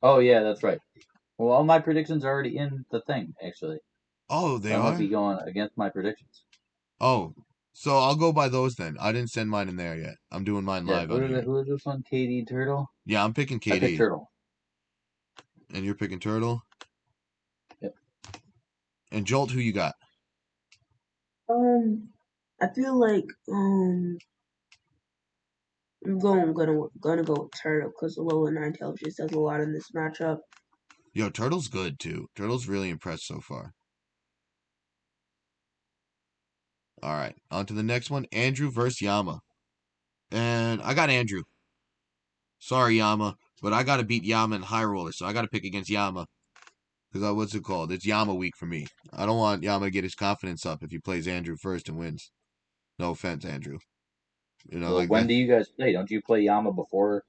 Oh, yeah, that's right. Well, all my predictions are already in the thing, actually. Oh, they are? I might be going against my predictions. Oh, so I'll go by those then. I didn't send mine in there yet. I'm doing mine live on here. Who is this one? KD Turtle? Yeah, I'm picking KD. I picked Turtle. And you're picking Turtle? And Jolt, who you got? I feel like I'm gonna go with Turtle because the lower 9 tail just does a lot in this matchup. Yo, Turtle's good too. Turtle's really impressed so far. All right, on to the next one. Andrew versus Yama. And I got Andrew. Sorry, Yama, but I got to beat Yama in High Roller, so I got to pick against Yama. Because what's it called? It's Yama week for me. I don't want Yama to get his confidence up if he plays Andrew first and wins. No offense, Andrew. Well, Like when that. do you guys play? Don't you play Yama before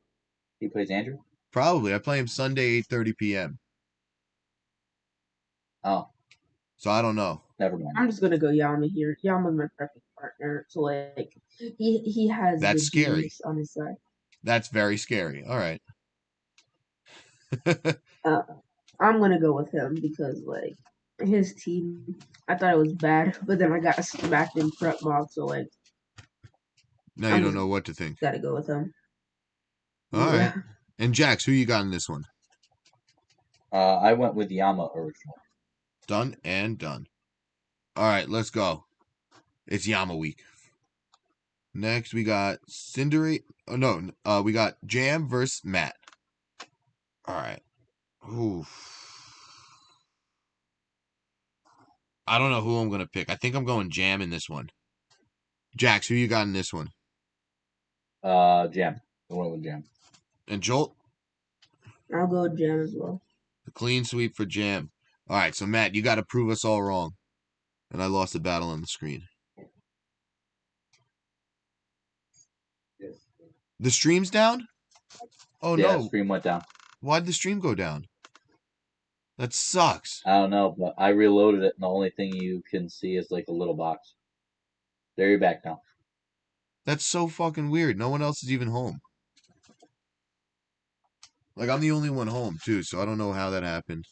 he plays Andrew? Probably. I play him Sunday, 8:30 p.m. Oh, So I don't know. never mind. I'm just gonna go Yama here. Yama's my perfect partner. So like he has the That's scary. genius on his side. That's very scary. All right. Uh, I'm gonna go with him because like his team, I thought it was bad, but then I got smacked in prep mob, so like Now you I'm don't just know what to think. gotta go with him. All right. Yeah. And Jax, who you got in this one? I went with Yama originally. Done and done. All right, let's go. It's Yama week. Next, we got Cinderace. Oh, no. We got Jam versus Matt. All right. Oof. I don't know who I'm going to pick. I think I'm going Jam in this one. Jax, who you got in this one? Jam. I went with Jam. And Jolt? I'll go with Jam as well. A clean sweep for Jam. All right, so Matt, you got to prove us all wrong. And I lost the battle on the screen. The stream's down? Oh, Yeah, no. stream went down. Why'd the stream go down? That sucks. I don't know, but I reloaded it, and the only thing you can see is like a little box. There, you're back now. That's so fucking weird. No one else is even home. Like, I'm the only one home, too, so I don't know how that happened.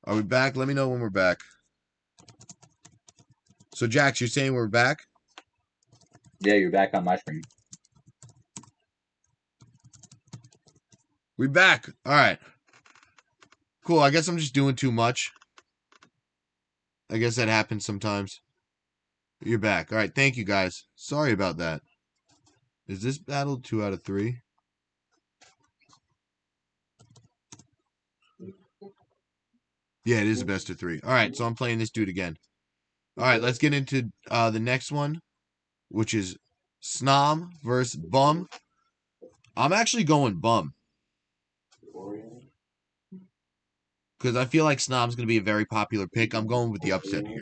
Are we back? Let me know when we're back. So, Jax, you're saying we're back? Yeah, you're back on my screen. We back. All right. Cool. I guess I'm just doing too much. I guess that happens sometimes. You're back. All right. Thank you, guys. Sorry about that. Is this battle 2 out of 3? Yeah, it is a best of 3. All right. So I'm playing this dude again. All right. Let's get into the next one, which is Snom versus Bum. I'm actually going Bum. Because I feel like Snom's going to be a very popular pick. I'm going with the upset here.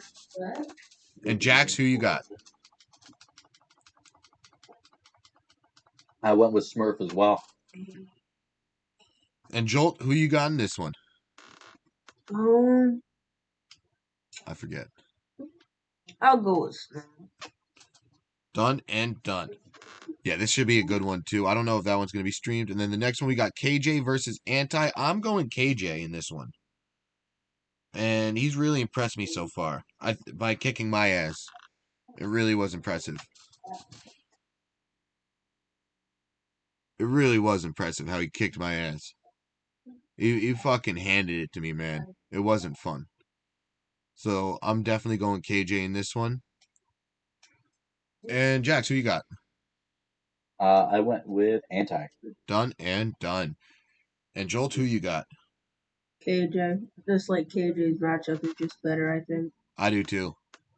And Jax, who you got? I went with Smurf as well. And Jolt, who you got in this one? I forget. I'll go with Snom. Done and done. Yeah, this should be a good one, too. I don't know if that one's going to be streamed. And then the next one, we got KJ versus Anti. I'm going KJ in this one. And he's really impressed me so far by kicking my ass. It really was impressive. It really was impressive how he kicked my ass. He fucking handed it to me, man. It wasn't fun. So I'm definitely going KJ in this one. And Jax, who you got? I went with Anti. Done and done. And Jolt, who you got? KJ. Just like KJ's matchup is just better, I think. I do too.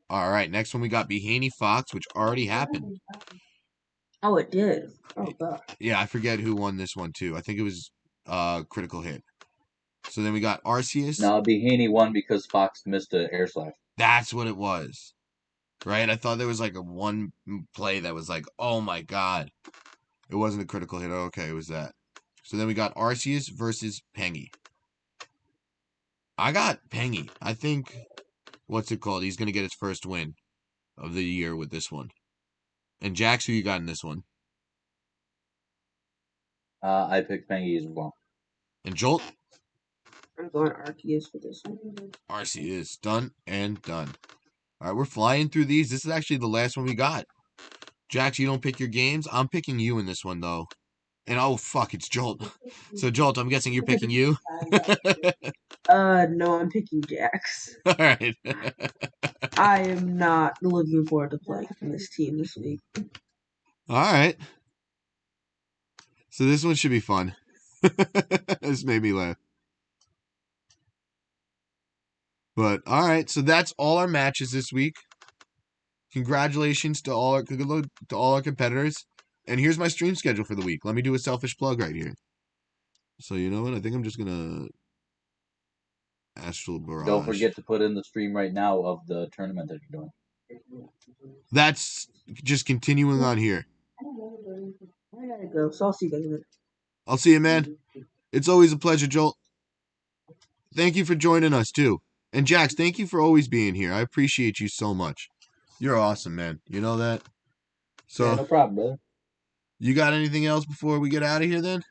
All right, next one we got Behaney Fox, which already happened. Oh, it did. Oh god. Yeah, I forget who won this one too. I think it was Critical Hit. So then we got Arceus. No, Behaney won because Fox missed an air slash. That's what it was. Right? I thought there was like a one play that was like, oh my god. It wasn't a critical hit. Okay, it was that. So then we got Arceus versus Pengy. I got Pengy. I think, what's it called? He's going to get his first win of the year with this one. And Jax, who you got in this one? I picked Pengy as well. And Jolt? I'm going Arceus for this one. Arceus. Done and done. All right, we're flying through these. This is actually the last one we got. Jax, you don't pick your games. I'm picking you in this one, though. And oh, fuck, it's Jolt. So, Jolt, I'm guessing you're picking you? No, I'm picking Jax. All right. I am not looking forward to playing from this team this week. All right. So this one should be fun. This made me laugh. But all right, so that's all our matches this week. Congratulations to all our competitors. And here's my stream schedule for the week. Let me do a selfish plug right here. So you know what? I think I'm just gonna Astral Barrage. Don't forget to put in the stream right now of the tournament that you're doing. That's just continuing on here. I gotta go, so I'll see you guys later. I'll see you, man. It's always a pleasure, Joel. Thank you for joining us too. And Jax, thank you for always being here. I appreciate you so much. You're awesome, man. You know that? So Yeah, no problem, brother. You got anything else before we get out of here then?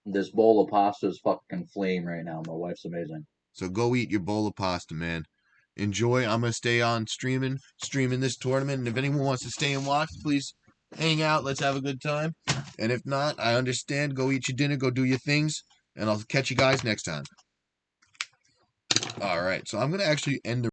This bowl of pasta is fucking flame right now. My wife's amazing. So go eat your bowl of pasta, man. Enjoy. I'm gonna stay on streaming this tournament. And if anyone wants to stay and watch, please hang out. Let's have a good time. And if not, I understand. Go eat your dinner. Go do your things. And I'll catch you guys next time. All right. So I'm gonna actually end the